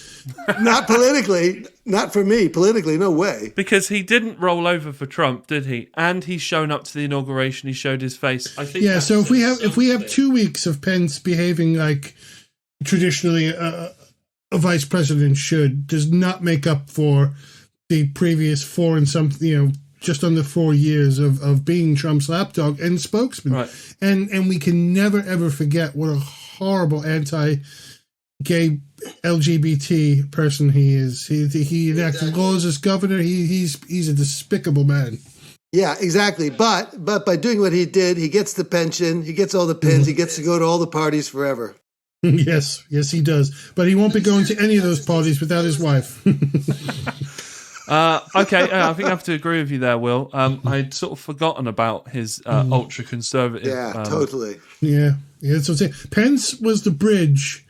Not politically, not for me. Politically, no way. Because he didn't roll over for Trump, did he? And he's shown up to the inauguration. He showed his face. I think. Yeah. So if we have 2 weeks of Pence behaving like traditionally a vice president should, does not make up for the previous 4 and something, just under 4 years of being Trump's lapdog and spokesman. Right. And we can never, ever forget what a horrible anti-gay LGBT person he is. He enacted laws as governor. He's a despicable man. Yeah, exactly. But by doing what he did, he gets the pension, he gets all the pins, he gets to go to all the parties forever. Yes, he does. But he won't be going to any of those parties without his wife. Okay, I think I have to agree with you there, Will. I'd sort of forgotten about his ultra-conservative... Yeah, totally. Yeah, that's what I'm saying. Pence was the bridge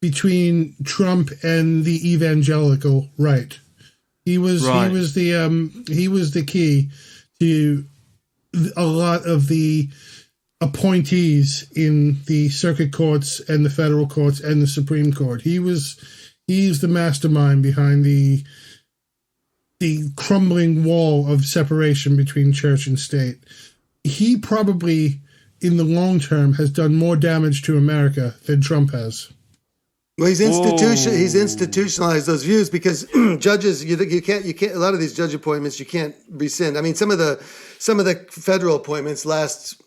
between Trump and the evangelical right. He was the key to a lot of the appointees in the circuit courts and the federal courts and the Supreme Court. He's the mastermind behind the crumbling wall of separation between church and state. He probably, in the long term, has done more damage to America than Trump has. Well, he's institutionalized those views because judges, you can't a lot of these judge appointments you can't rescind. I mean, some of the federal appointments last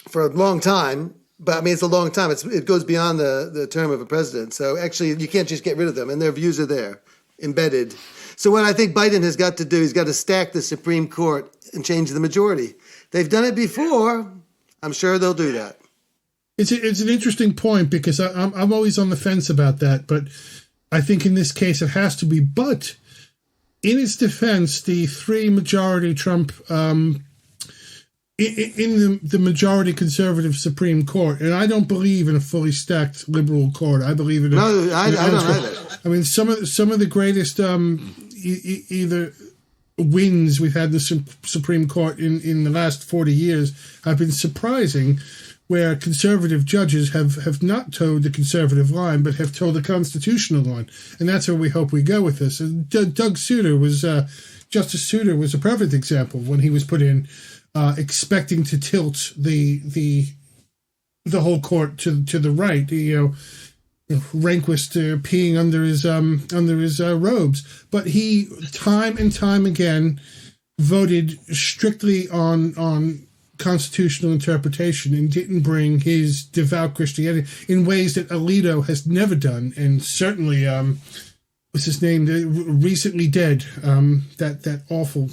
for a long time, but I mean it's a long time. It goes beyond the term of a president. So actually, you can't just get rid of them, and their views are there, embedded. So what I think Biden has got to do, he's got to stack the Supreme Court and change the majority. They've done it before. I'm sure they'll do that. It's an interesting point because I'm always on the fence about that, but I think in this case it has to be. But in its defense, the 3 majority Trump in the majority conservative Supreme Court, and I don't believe in a fully stacked liberal court. I believe in I don't either. I mean, some of the greatest either wins we've had in the Supreme Court in the last 40 years have been surprising, where conservative judges have not towed the conservative line, but have towed the constitutional line. And that's where we hope we go with this. And Justice Souter was a perfect example when he was put in, expecting to tilt the whole court to the right, Rehnquist peeing under his robes, but he time and time again voted strictly on constitutional interpretation and didn't bring his devout Christianity in ways that Alito has never done, and certainly what's his name, recently dead, that awful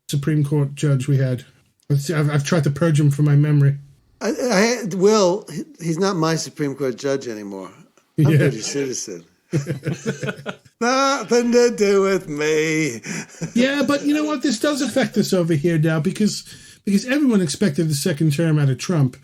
Supreme Court judge we had. I've tried to purge him from my memory. Will, he's not my Supreme Court judge anymore. I'm a British citizen. Nothing to do with me. Yeah, but you know what? This does affect us over here now because everyone expected the second term out of Trump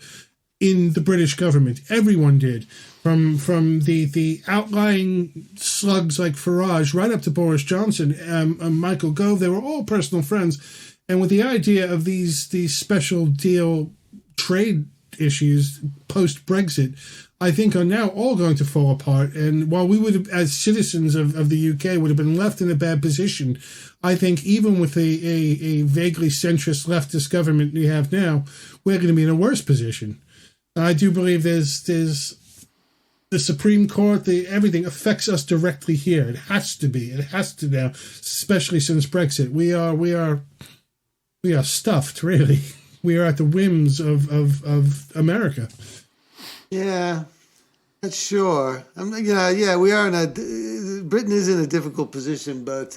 in the British government. Everyone did. From the outlying slugs like Farage right up to Boris Johnson and Michael Gove. They were all personal friends. And with the idea of these special deal trade issues post-Brexit, I think are now all going to fall apart. And while we would have, as citizens of the UK, would have been left in a bad position, I think even with a vaguely centrist leftist government we have now, we're going to be in a worse position. I do believe there's the Supreme Court, everything affects us directly here. It has to be. It has to now, especially since Brexit. We are stuffed, really. We are at the whims of America. Yeah, that's sure. We are Britain is in a difficult position, but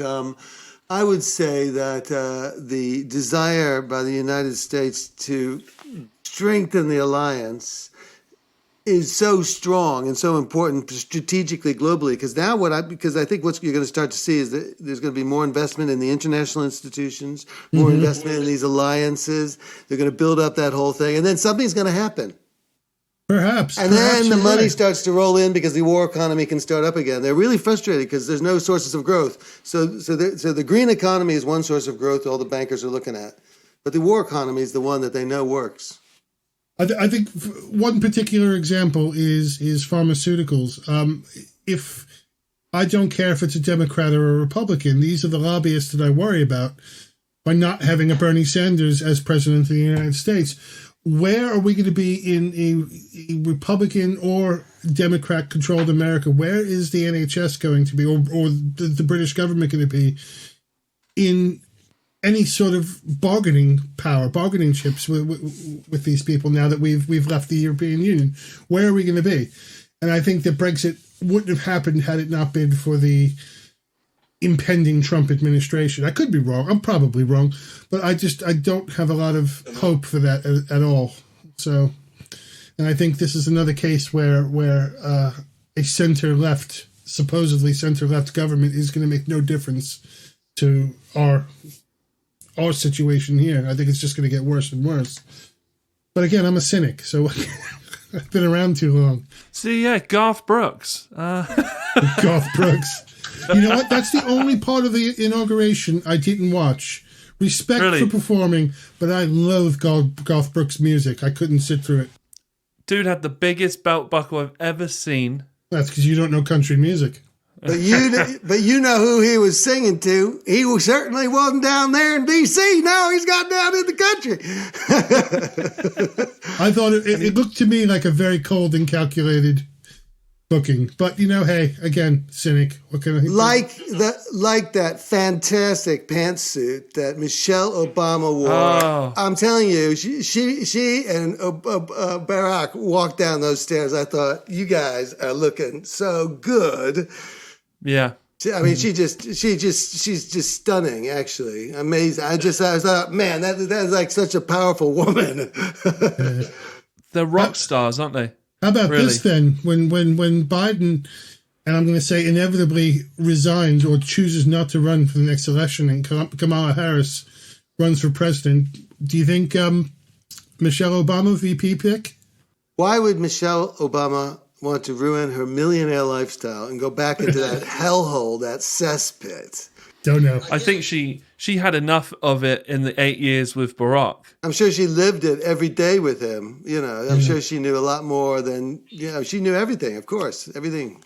I would say that the desire by the United States to strengthen the alliance is so strong and so important strategically, globally. Because I think what you're going to start to see is that there's going to be more investment in the international institutions, more investment in these alliances. They're going to build up that whole thing, and then something's going to happen. Perhaps. Then the money starts to roll in because the war economy can start up again. They're really frustrated because there's no sources of growth. So the green economy is one source of growth all the bankers are looking at. But the war economy is the one that they know works. I think one particular example is pharmaceuticals. If I don't care if it's a Democrat or a Republican, these are the lobbyists that I worry about by not having a Bernie Sanders as president of the United States. Where are we going to be in a Republican or Democrat-controlled America? Where is the NHS going to be, or the British government going to be in any sort of bargaining power, bargaining chips with these people now that we've left the European Union? Where are we going to be? And I think that Brexit wouldn't have happened had it not been for the impending Trump administration. I could be wrong. I'm probably wrong, but I don't have a lot of hope for that at all. So, and I think this is another case where a center-left, supposedly center-left government is going to make no difference to our situation here. I think it's just going to get worse and worse. But again, I'm a cynic, so I've been around too long. See, yeah, Garth Brooks. Garth Brooks. You know what? That's the only part of the inauguration I didn't watch. Respect for performing, but I loathe Garth Brooks' music. I couldn't sit through it. Dude had the biggest belt buckle I've ever seen. That's because you don't know country music. But you know who he was singing to. He certainly wasn't down there in D.C. No, he's got down in the country. I thought it looked to me like a very cold and calculated booking. But, hey, again, cynic. What can I think? Like that fantastic pantsuit that Michelle Obama wore. Oh. I'm telling you, she and Barack walked down those stairs. I thought, you guys are looking so good. Yeah. I mean, she's just stunning, actually. Amazing. I thought, man, that is like such a powerful woman. They're rock stars, aren't they? How about this then? When Biden, and I'm going to say inevitably resigns or chooses not to run for the next election, and Kamala Harris runs for president, do you think Michelle Obama VP pick? Why would Michelle Obama want to ruin her millionaire lifestyle and go back into that hellhole, that cesspit? Don't know. I think she had enough of it in the 8 years with Barack. I'm sure she lived it every day with him. I'm sure she knew a lot more than, she knew everything, of course, everything.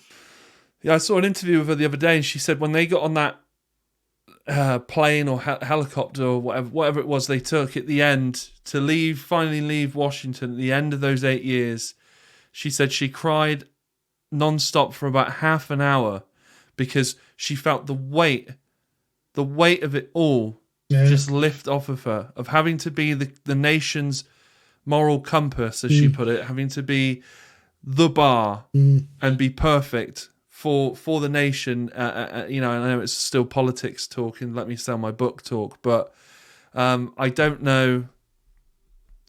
Yeah, I saw an interview with her the other day, and she said when they got on that plane or helicopter or whatever it was they took at the end to finally leave Washington at the end of those 8 years, she said she cried nonstop for about half an hour because she felt the weight of it all just lift off of her, of having to be the nation's moral compass, as she put it, having to be the bar and be perfect for the nation. I know it's still politics talk and let me sell my book talk, but I don't know.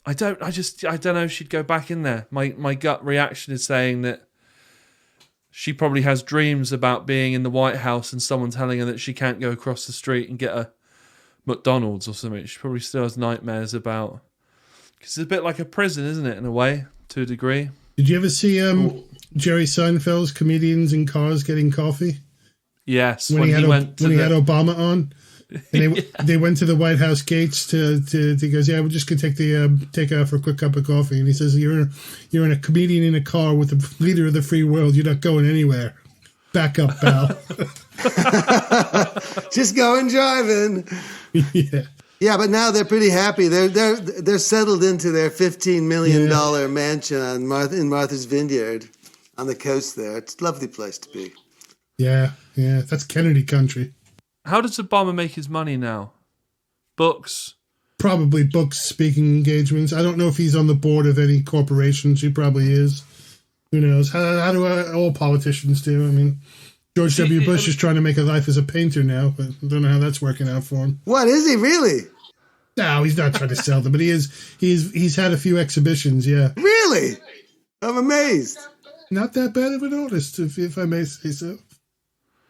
I don't know if she'd go back in there. My gut reaction is saying that she probably has dreams about being in the White House and someone telling her that she can't go across the street and get a McDonald's or something. She probably still has nightmares about... Because it's a bit like a prison, isn't it, in a way, to a degree? Did you ever see Jerry Seinfeld's Comedians in Cars Getting Coffee? Yes. When he had Obama on? And they went to the White House gates he goes, yeah, we're just going to take out for a quick cup of coffee. And he says, you're in a comedian in a car with the leader of the free world. You're not going anywhere. Back up, pal. Just going driving. Yeah. Yeah, but now they're pretty happy. They're settled into their $15 million mansion in Martha's Vineyard. on the coast there. It's a lovely place to be. Yeah, that's Kennedy country. How does Obama make his money now? Books? Probably books, speaking engagements. I don't know if he's on the board of any corporations. He probably is. Who knows? How do all politicians do? I mean, George W. Bush is trying to make a life as a painter now, but I don't know how that's working out for him. What, is he really? No, he's not trying to sell them, but he's had a few exhibitions, yeah. Really? I'm amazed. Not that bad of an artist, if I may say so.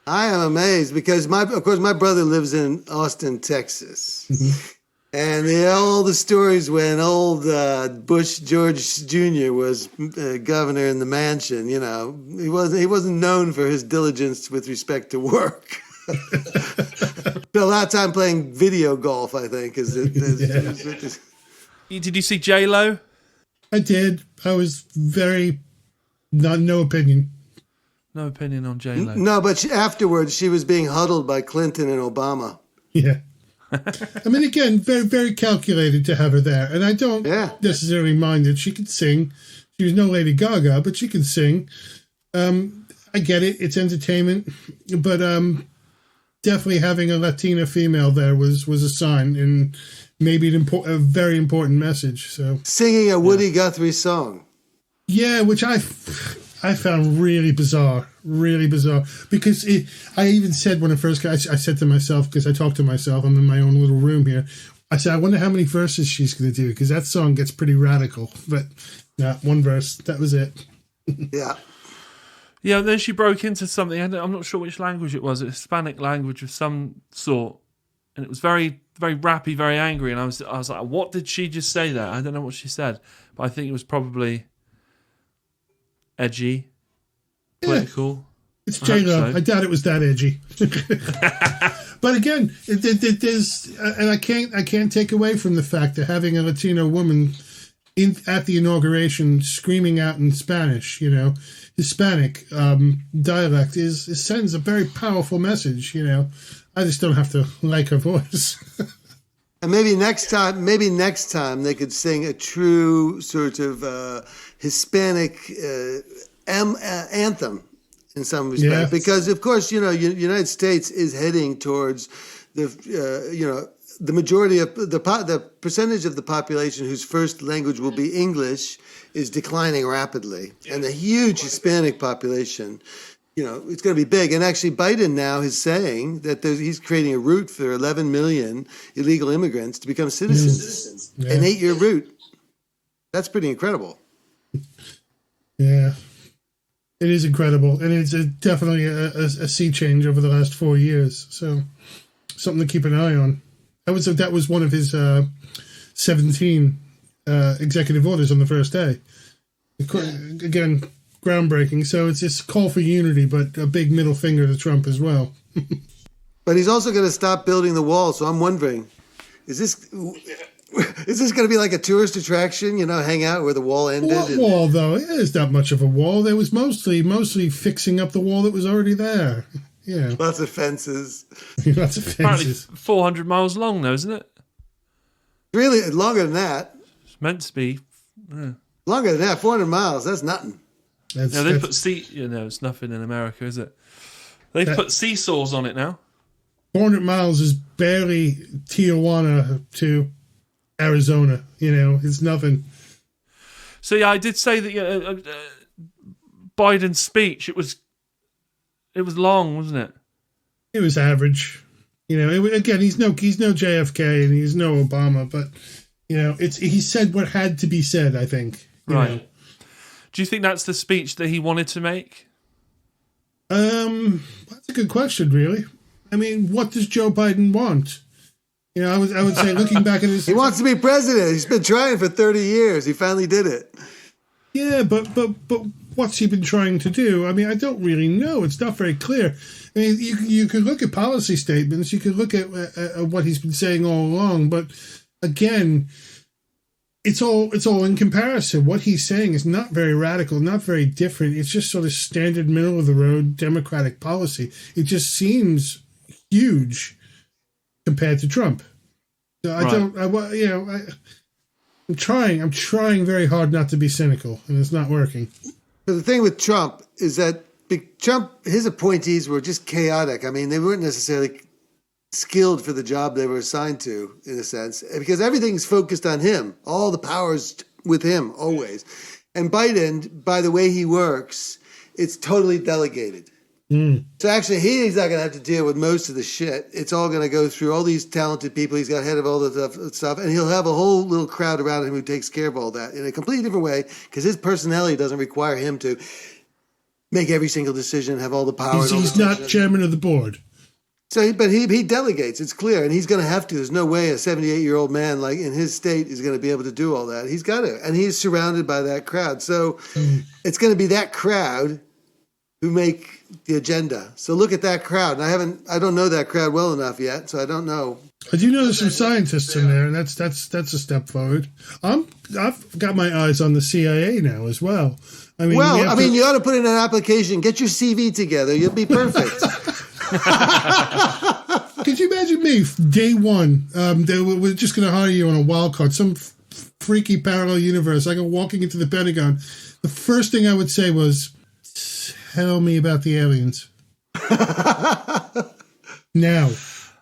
I am amazed because, of course, my brother lives in Austin, Texas. Mm-hmm. And all the stories when old George Jr. was governor in the mansion, you know, he wasn't known for his diligence with respect to work. Spent a lot of time playing video golf, I think. Did you see J-Lo? I did. I was no opinion. No opinion on J-Lo. No, but afterwards she was being huddled by Clinton and Obama. Yeah. I mean, again, very, very calculated to have her there. And I don't necessarily mind that she could sing. She was no Lady Gaga, but she can sing. I get it. It's entertainment. But definitely having a Latina female there was a sign and maybe a very important message. So singing a Woody Guthrie song. Yeah, which I found really bizarre, because I even said when I first got, I said to myself, because I talk to myself, I'm in my own little room here, I said, I wonder how many verses she's going to do, because that song gets pretty radical, but no, one verse, that was it. Yeah. Yeah, then she broke into something, I'm not sure which language it was, a Hispanic language of some sort, and it was very, very rappy, very angry, and I was like, what did she just say there? I don't know what she said, but I think it was probably edgy, political. It's J-Lo. So. I doubt it was that edgy. But again, there's, and I can't take away from the fact that having a Latino woman at the inauguration screaming out in Spanish, you know, Hispanic dialect sends a very powerful message. You know, I just don't have to like her voice. And maybe next time they could sing a true sort of Hispanic anthem in some respect. Yeah. Because, of course, you know, United States is heading towards the majority of the percentage of the population whose first language will be English is declining rapidly. And the huge Hispanic population, you know, it's going to be big. And actually, Biden now is saying that he's creating a route for 11 million illegal immigrants to become citizens. Yeah. An 8-year route. That's pretty incredible. Yeah, it is incredible. And it's definitely a sea change over the last 4 years. So something to keep an eye on. That was one of his 17 executive orders on the first day. Again, groundbreaking. So it's this call for unity, but a big middle finger to Trump as well. But he's also going to stop building the wall. So I'm wondering, is this going to be like a tourist attraction? You know, hang out where the wall ended. What wall, though? It is not much of a wall. There was mostly fixing up the wall that was already there. Yeah, lots of fences. Lots of fences. Apparently 400 miles long, though, isn't it? Really, longer than that. It's meant to be. Yeah. Longer than that, 400 miles. That's nothing. They put it's nothing in America, is it? They put seesaws on it now. 400 miles is barely Tijuana to Arizona. You know, it's nothing. So yeah, I did say that Biden's speech. It was long, wasn't it? It was average. You know, again, he's no JFK and he's no Obama, but you know, he said what had to be said. I think. Right. Know. Do you think that's the speech that he wanted to make? That's a good question, really. I mean, what does Joe Biden want? You know, I would say, looking back at his... He wants to be president. He's been trying for 30 years. He finally did it. Yeah, but what's he been trying to do? I mean, I don't really know. It's not very clear. I mean, you could look at policy statements. You could look at what he's been saying all along. But again, it's all in comparison. What he's saying is not very radical, not very different. It's just sort of standard middle of the road Democratic policy. It just seems huge compared to Trump. So I'm trying very hard not to be cynical, and it's not working. So the thing with Trump is that his appointees were just chaotic. I mean, they weren't necessarily skilled for the job they were assigned to, in a sense, because everything's focused on him. All the power's with him, always. And Biden, by the way he works, it's totally delegated. So actually, he's not going to have to deal with most of the shit. It's all going to go through all these talented people. He's got head of all the stuff, and he'll have a whole little crowd around him who takes care of all that in a completely different way, because his personality doesn't require him to make every single decision, have all the power. He's not chairman of the board. So, but he delegates. It's clear, and he's going to have to. There's no way a 78-year-old man like in his state is going to be able to do all that. He's got to, and he's surrounded by that crowd. So it's going to be that crowd who make the agenda. So look at that crowd. And I don't know that crowd well enough yet, so I don't know. I do know there's some scientists in there, and that's a step forward. I've got my eyes on the CIA now as well. I mean, you ought to put in an application. Get your CV together. You'll be perfect. Could you imagine me, day one, we're just going to hire you on a wild card, some freaky parallel universe. I go walking into the Pentagon. The first thing I would say was, tell me about the aliens. Now.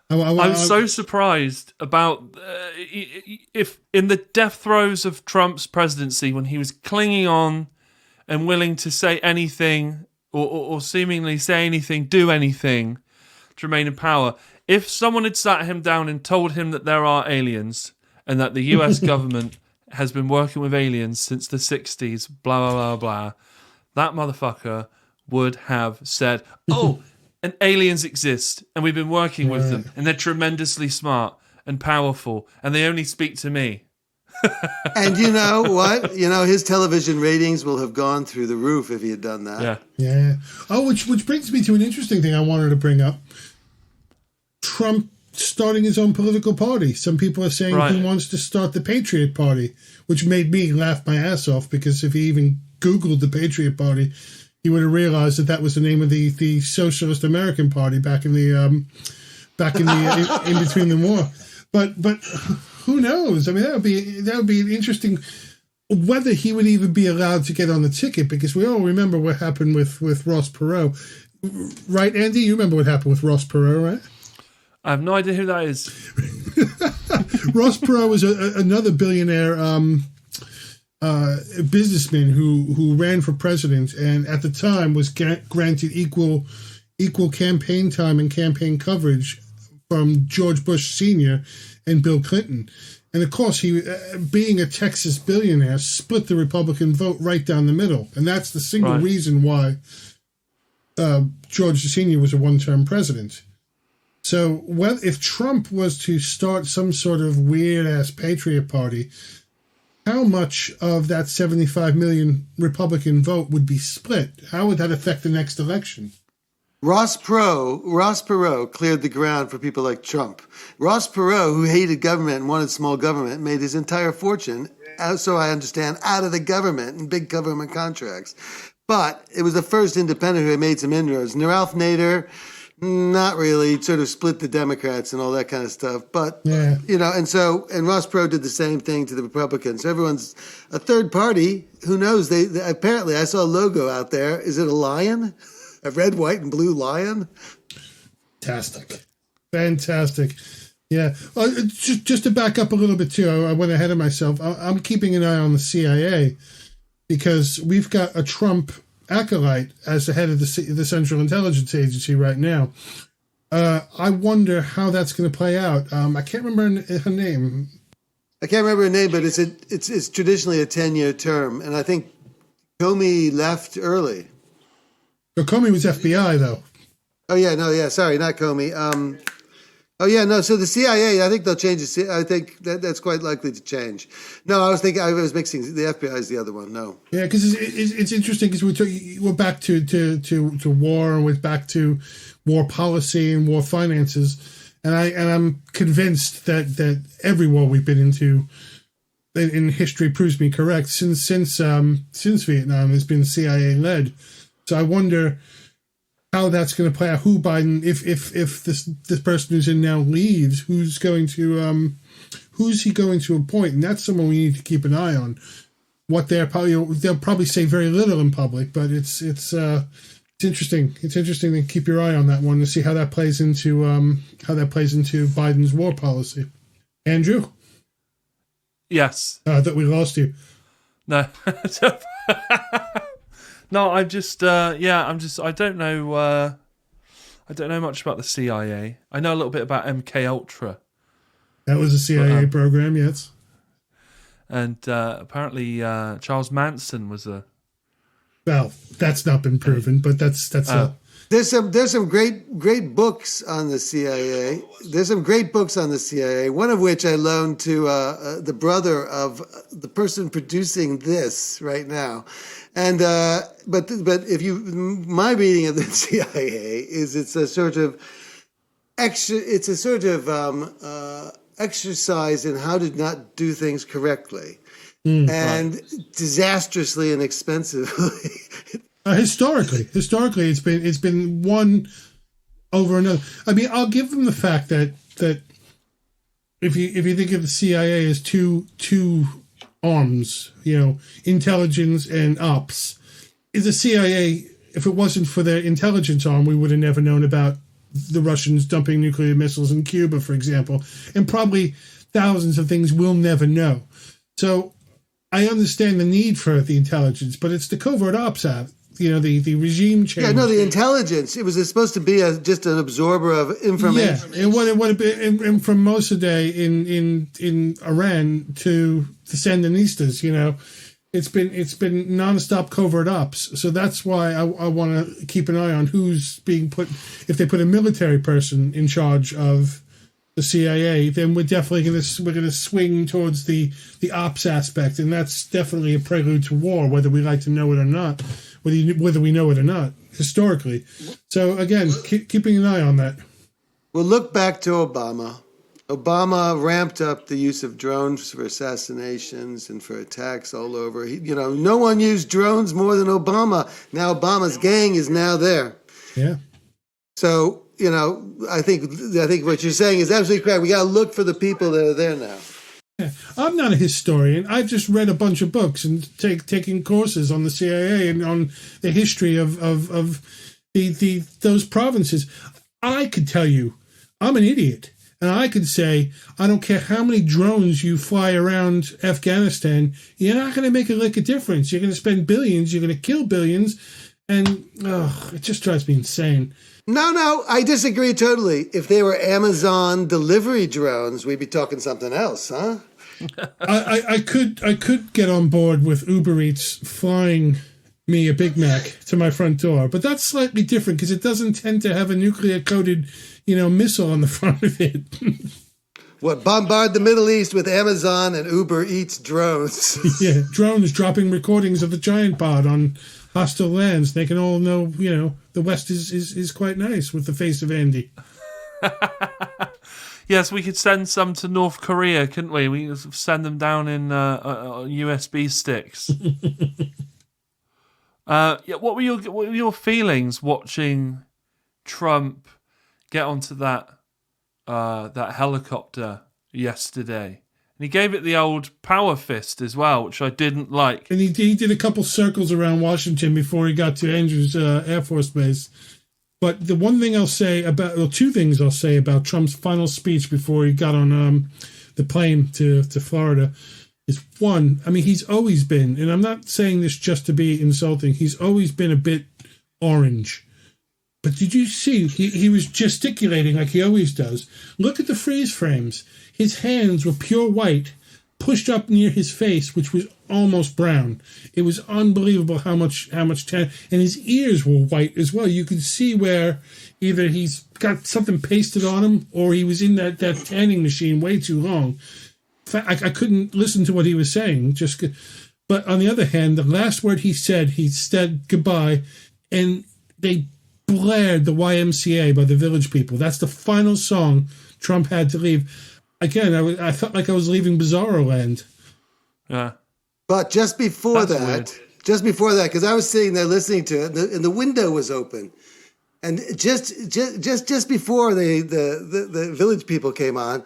I'm so surprised about if in the death throes of Trump's presidency, when he was clinging on and willing to say anything or seemingly say anything, do anything to remain in power, if someone had sat him down and told him that there are aliens and that the US government has been working with aliens since the 60s, blah, blah, blah, blah, that motherfucker would have said, oh, and aliens exist, and we've been working with them, and they're tremendously smart and powerful, and they only speak to me. And you know what? His television ratings will have gone through the roof if he had done that. Yeah. Oh, which brings me to an interesting thing I wanted to bring up. Trump starting his own political party. Some people are saying he wants to start the Patriot Party, which made me laugh my ass off, because if he even Googled the Patriot Party, he would have realized that was the name of the Socialist American Party back in the in between the war. But who knows? I mean, that would be an interesting, whether he would even be allowed to get on the ticket, because we all remember what happened with Ross Perot, right? Andy, you remember what happened with Ross Perot, right? I have no idea who that is. Ross Perot was another billionaire businessman who ran for president, and at the time was granted equal campaign time and campaign coverage from George Bush Sr. and Bill Clinton. And of course, he, being a Texas billionaire, split the Republican vote right down the middle. And that's the single reason why George Sr. was a one-term president. So if Trump was to start some sort of weird-ass Patriot Party, how much of that 75 million Republican vote would be split? How would that affect the next election? Ross Perot cleared the ground for people like Trump. Ross Perot, who hated government and wanted small government, made his entire fortune, so I understand, out of the government and big government contracts. But it was the first independent who had made some inroads. Ralph Nader, not really, sort of split the Democrats and all that kind of stuff. But, and Ross Perot did the same thing to the Republicans. Everyone's a third party. Who knows? They apparently, I saw a logo out there. Is it a lion? A red, white, and blue lion? Fantastic. Yeah. Just to back up a little bit, too, I went ahead of myself. I'm keeping an eye on the CIA because we've got a Trump acolyte as the head of the Central Intelligence Agency right now. I wonder how that's going to play out. I can't remember her name. I can't remember her name, but it's traditionally a 10-year term, and I think Comey left early. So Comey was FBI, though. Oh, yeah, no, yeah, sorry, not Comey. So the CIA, I think they'll change it. I think that's quite likely to change. No, I was mixing, the FBI is the other one, no. Yeah, because it's interesting because we're back to war, and we're back to war policy and war finances, and I'm convinced that every war we've been into in history proves me correct. Since Vietnam has been CIA led. So I wonder how that's going to play out. Who Biden, if this person who's in now leaves, who's he going to appoint? And that's someone we need to keep an eye on. what they'll probably say very little in public, but it's interesting. It's interesting to keep your eye on that one to see how that plays into Biden's war policy. Andrew? Yes. That we lost you. No. No, I don't know. I don't know much about the CIA. I know a little bit about MK Ultra. That was a CIA program, yes. And apparently Charles Manson was a... Well, that's not been proven, but that's There's some great books on the CIA. There's some great books on the CIA. One of which I loaned to the brother of the person producing this right now. And but if you, my reading of the CIA is it's a sort of exercise in how to not do things correctly and disastrously and expensively. Historically, it's been one over another. I mean, I'll give them the fact that if you think of the CIA as two arms, intelligence and ops, is the CIA. If it wasn't for their intelligence arm, we would have never known about the Russians dumping nuclear missiles in Cuba, for example, and probably thousands of things we'll never know. So I understand the need for the intelligence, but it's the covert ops app. The regime change. Yeah, no, the intelligence. It was supposed to be just an absorber of information. Yeah, and what it been from Mossadegh in Iran to the Sandinistas, it's been nonstop covert ops. So that's why I want to keep an eye on who's being put. If they put a military person in charge of the CIA, then we're definitely going to swing towards the ops aspect, and that's definitely a prelude to war, whether we like to know it or not. Whether we know it or not, historically. So, again, keeping an eye on that. Well, look back to Obama. Obama ramped up the use of drones for assassinations and for attacks all over. No one used drones more than Obama. Now Obama's gang is now there. Yeah. So, I think what you're saying is absolutely correct. We got to look for the people that are there now. Yeah. I'm not a historian. I've just read a bunch of books and taking courses on the CIA and on the history of those provinces. I could tell you, I'm an idiot, and I could say, I don't care how many drones you fly around Afghanistan, you're not going to make a lick of difference. You're going to spend billions, you're going to kill billions, and it just drives me insane. No, I disagree totally. If they were Amazon delivery drones, we'd be talking something else, huh? I could get on board with Uber Eats flying me a Big Mac to my front door, but that's slightly different because it doesn't tend to have a nuclear-coated, missile on the front of it. What, bombard the Middle East with Amazon and Uber Eats drones? Yeah, drones dropping recordings of the giant pod on hostile lands. They can all know, the West is quite nice with the face of Andy. Yes, we could send some to North Korea, couldn't we? We could send them down in USB sticks. What were your feelings watching Trump get onto that helicopter yesterday? And he gave it the old power fist as well, which I didn't like. And he did a couple circles around Washington before he got to Andrews Air Force Base. But the one thing two things I'll say about Trump's final speech before he got on the plane to Florida is, one, I mean, he's always been, and I'm not saying this just to be insulting, he's always been a bit orange. But did you see, he was gesticulating like he always does. Look at the freeze frames. His hands were pure white, pushed up near his face, which was almost brown. It was unbelievable how much tan, and his ears were white as well. You could see where either he's got something pasted on him or he was in that tanning machine way too long. I couldn't listen to what he was saying. But on the other hand, the last word he said goodbye, and they blared the YMCA by the Village People. That's the final song Trump had to leave. Again, I felt like I was leaving Bizarro Land. Yeah. But just before that, because I was sitting there listening to it, and the window was open, and just before the Village People came on,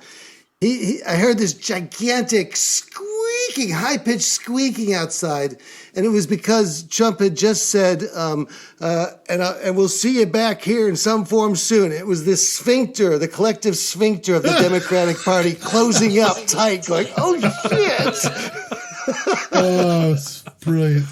I heard this gigantic squeak high-pitched squeaking outside. And it was because Trump had just said, and we'll see you back here in some form soon. It was this sphincter, the collective sphincter of the Democratic Party closing up tight, going, oh, shit. Oh, it's brilliant.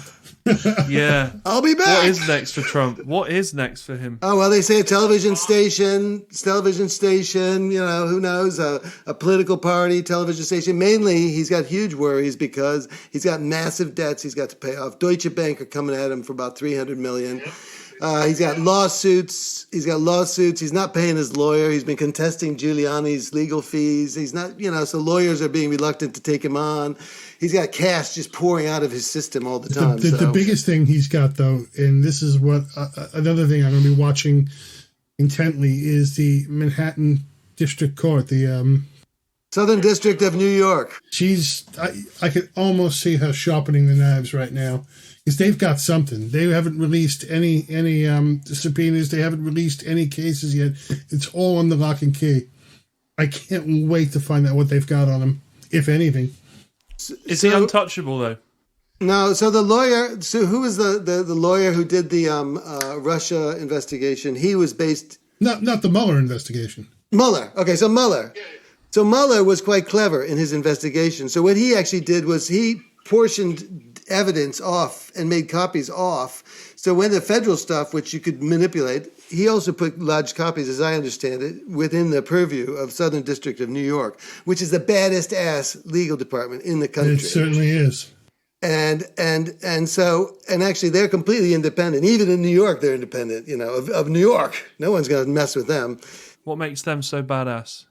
Yeah. I'll be back. What is next for Trump? What is next for him? Oh, well, they say a television station, who knows, a political party, television station. Mainly, he's got huge worries because he's got massive debts he's got to pay off. Deutsche Bank are coming at him for about $300 million. He's got lawsuits. He's not paying his lawyer. He's been contesting Giuliani's legal fees. He's not, so lawyers are being reluctant to take him on. He's got cash just pouring out of his system all the time. The biggest thing he's got, though, and this is what another thing I'm going to be watching intently, is the Manhattan District Court, the Southern District of New York. I could almost see her sharpening the knives right now, because they've got something. They haven't released any subpoenas. They haven't released any cases yet. It's all under lock and key. I can't wait to find out what they've got on him, if anything. Is he untouchable, though? No, so the lawyer, who was the lawyer who did the Russia investigation? He was based... Not the Mueller investigation. Mueller. Okay, so Mueller. So Mueller was quite clever in his investigation. So what he actually did was he portioned evidence off and made copies off. So when the federal stuff, which you could manipulate, he also put large copies, as I understand it, within the purview of Southern District of New York, which is the baddest ass legal department in the country. It certainly is. And actually they're completely independent. Even in New York, they're independent, of New York. No one's going to mess with them. What makes them so badass?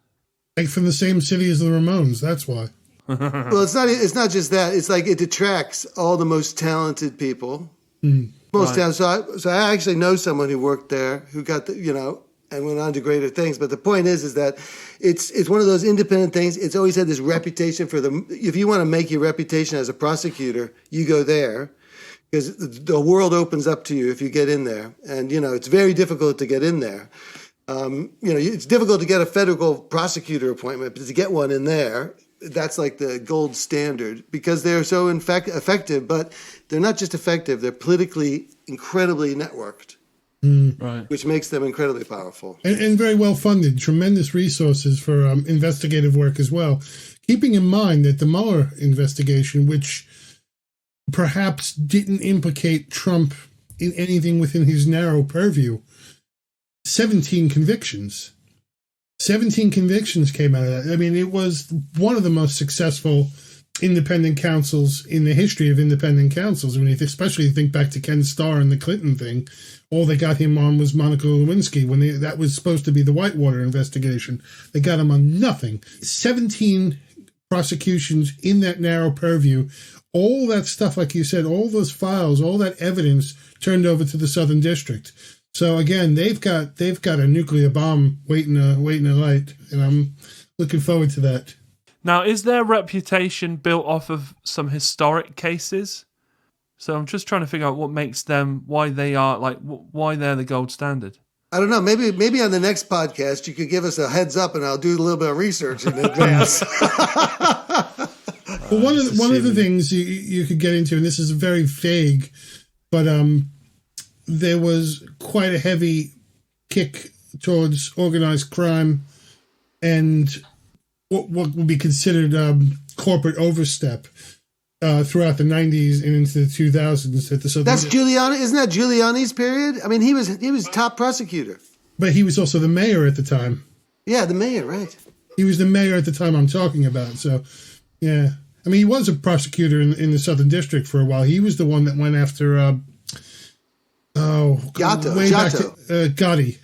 Like from the same city as the Ramones, that's why. Well, it's not just that. It's like it attracts all the most talented people. Most talented. So I actually know someone who worked there who got and went on to greater things. But the point is that it's one of those independent things. It's always had this reputation for them. If you want to make your reputation as a prosecutor, you go there because the world opens up to you if you get in there. And, it's very difficult to get in there. It's difficult to get a federal prosecutor appointment, but to get one in there, that's like the gold standard because they're so effective, but they're not just effective, they're politically incredibly networked, right? Which makes them incredibly powerful. And very well funded, tremendous resources for investigative work as well. Keeping in mind that the Mueller investigation, which perhaps didn't implicate Trump in anything within his narrow purview, 17 convictions. 17 convictions came out of that. I mean, it was one of the most successful independent counsels in the history of independent counsels. I mean, especially think back to Ken Starr and the Clinton thing. All they got him on was Monica Lewinsky when that was supposed to be the Whitewater investigation. They got him on nothing. 17 prosecutions in that narrow purview. All that stuff, like you said, all those files, all that evidence turned over to the Southern District. So again, they've got a nuclear bomb waiting to light, and I'm looking forward to that. Now, is their reputation built off of some historic cases? So I'm just trying to figure out what makes them, why they're the gold standard. I don't know. Maybe on the next podcast you could give us a heads up, and I'll do a little bit of research in advance. Well, one of the things you could get into, and this is very vague, but there was quite a heavy kick towards organized crime and what would be considered corporate overstep throughout the 90s and into the 2000s. That's Giuliani. Isn't that Giuliani's period? I mean, he was top prosecutor. But he was also the mayor at the time. Yeah, the mayor, right. He was the mayor at the time I'm talking about. So, yeah. I mean, he was a prosecutor in the Southern District for a while. He was the one that went after... Gotti.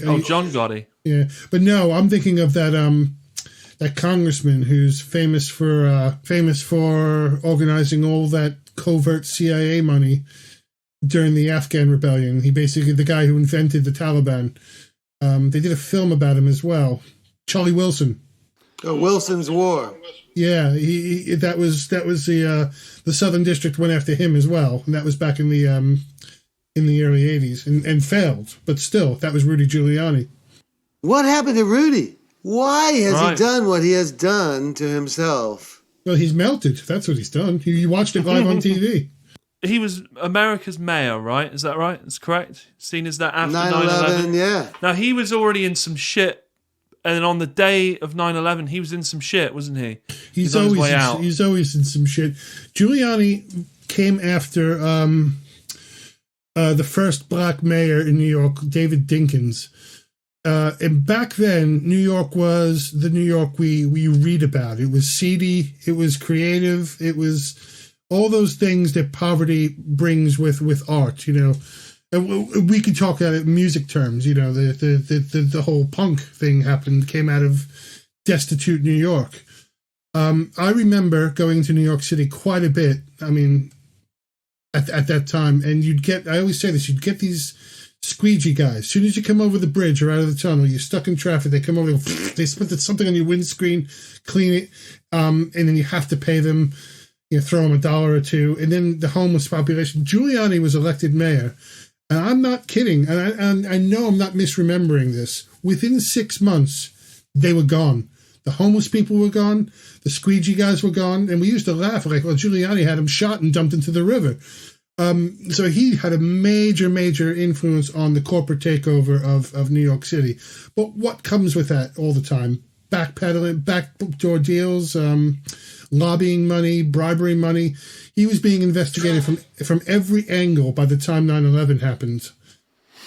Oh, John Gotti. Yeah, but no, I'm thinking of that congressman who's famous for organizing all that covert CIA money during the Afghan rebellion. He basically the guy who invented the Taliban. They did a film about him as well. Charlie Wilson. Oh, Wilson's War. Yeah, that was the Southern District went after him as well, and that was back in the early 80s and failed. But still, that was Rudy Giuliani. What happened to Rudy? Why has he done what he has done to himself? Well, he's melted. That's what he's done. You watched it live on TV. He was America's mayor, right? Is that right? That's correct. Seen as that after 9/11, 9/11. yeah. Now, he was already in some shit. And on the day of 9/11, he was in some shit, wasn't he? He's on his always way out. He's always in some shit. Giuliani came after the first black mayor in New York, David Dinkins. And back then, New York was the New York we read about. It was seedy. It was creative. It was all those things that poverty brings with art, you know. And we could talk about it in music terms, you know. The whole punk thing came out of destitute New York. I remember going to New York City quite a bit. I mean, at that time, and I always say this, you'd get these squeegee guys. As soon as you come over the bridge or out of the tunnel, you're stuck in traffic, they come over, they spit something on your windscreen, clean it, and then you have to pay them, you know, throw them $1 or $2, and then the homeless population. Giuliani was elected mayor, and I'm not kidding, and I know I'm not misremembering this. Within 6 months, they were gone. The homeless people were gone, the squeegee guys were gone, and we used to laugh like, well, Giuliani had him shot and dumped into the river. So he had a major, major influence on the corporate takeover of New York City. But what comes with that all the time? Backpedaling, backdoor deals, lobbying money, bribery money. He was being investigated from every angle by the time 9/11 happened.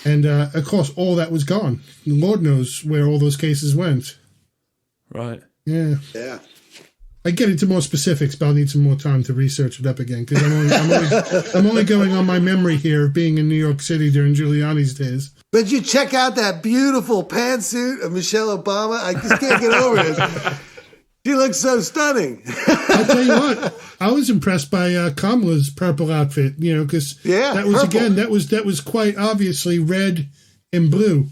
And, of course, all that was gone. Lord knows where all those cases went. Right. Yeah. Yeah. I get into more specifics, but I'll need some more time to research it up again because I'm only going on my memory here of being in New York City during Giuliani's days. But you check out that beautiful pantsuit of Michelle Obama. I just can't get over it. She looks so stunning. I'll tell you what, I was impressed by Kamala's purple outfit. You know, because that was purple. that was quite obviously red and blue.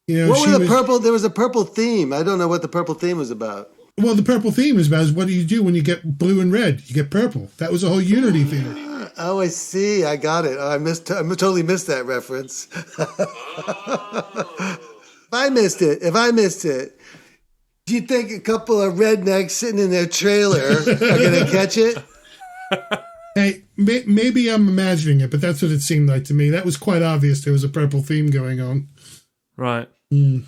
You know, what was the purple? There was a purple theme. I don't know what the purple theme was about. Well, the purple theme is about what do you do when you get blue and red? You get purple. That was a whole unity theme. Oh, I see. I got it. I totally missed that reference. If I missed it, do you think a couple of rednecks sitting in their trailer are going to catch it? Hey, maybe I'm imagining it, but that's what it seemed like to me. That was quite obvious. There was a purple theme going on. Right. Mm.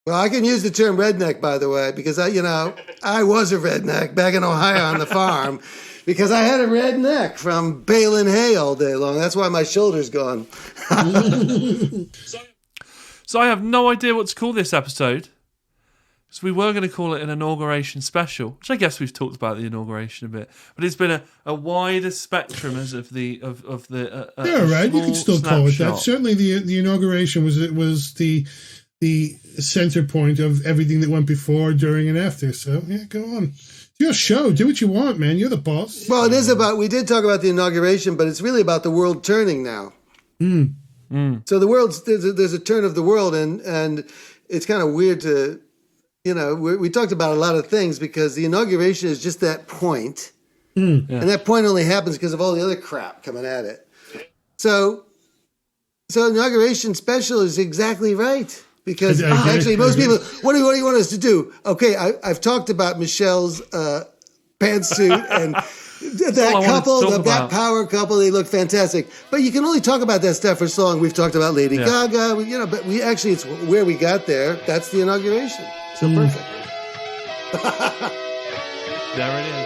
Well, I can use the term redneck, by the way, because I was a redneck back in Ohio on the farm because I had a redneck from baling hay all day long. That's why my shoulder's gone. So I have no idea what to call this episode. So we were going to call it an inauguration special, which I guess we've talked about the inauguration a bit, but it's been a wider spectrum as of the yeah, right. You can still call it that. Certainly, the inauguration was the center point of everything that went before, during, and after. So yeah, go on. It's your show. Do what you want, man. You're the boss. Well, it is about. We did talk about the inauguration, but it's really about the world turning now. Mm. Mm. So there's a turn of the world, and it's kind of weird to. We talked about a lot of things because the inauguration is just that point. Mm. And that point only happens because of all the other crap coming at it. So inauguration special is exactly right. Because actually most people, what do you want us to do? Okay, I've talked about Michelle's pantsuit and that couple, that power couple, they look fantastic. But you can only talk about that stuff for so long. We've talked about Lady Gaga, but we actually, it's where we got there. That's the inauguration. So perfect. There it is.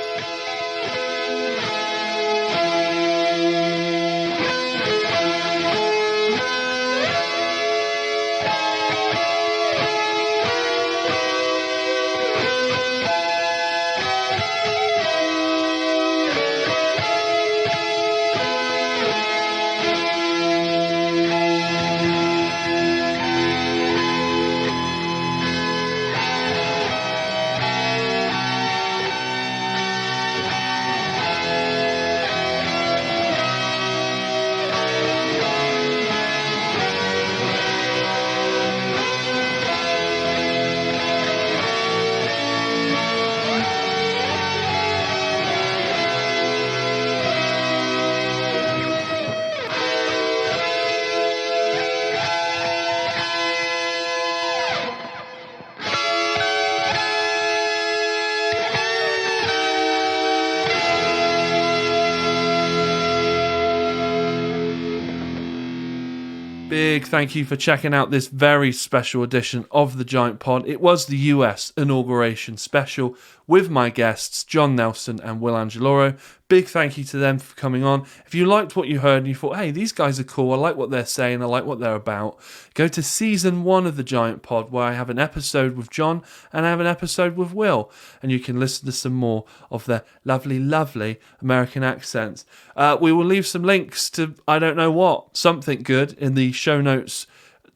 Big thank you for checking out this very special edition of the Giant Pod. It was the US Inauguration Special with my guests, John Nelson and Will Angeloro. Big thank you to them for coming on. If you liked what you heard and you thought, hey, these guys are cool, I like what they're saying, I like what they're about, go to season 1 of the Giant Pod, where I have an episode with John and I have an episode with Will, and you can listen to some more of their lovely, lovely American accents. We will leave some links to, I don't know what, something good in the show notes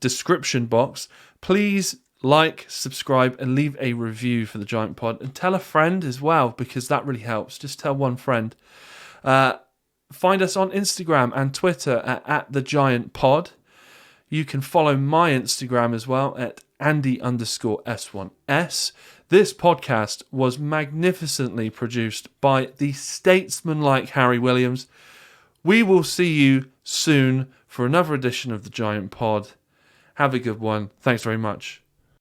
description box. Please like, subscribe, and leave a review for the Giant Pod, and tell a friend as well, because that really helps. Just tell one friend. Find us on Instagram and Twitter at the Giant Pod. You can follow my Instagram as well at Andy_S1S. This podcast was magnificently produced by the statesman-like Harry Williams. We will see you soon for another edition of the Giant Pod. Have a good one. Thanks very much.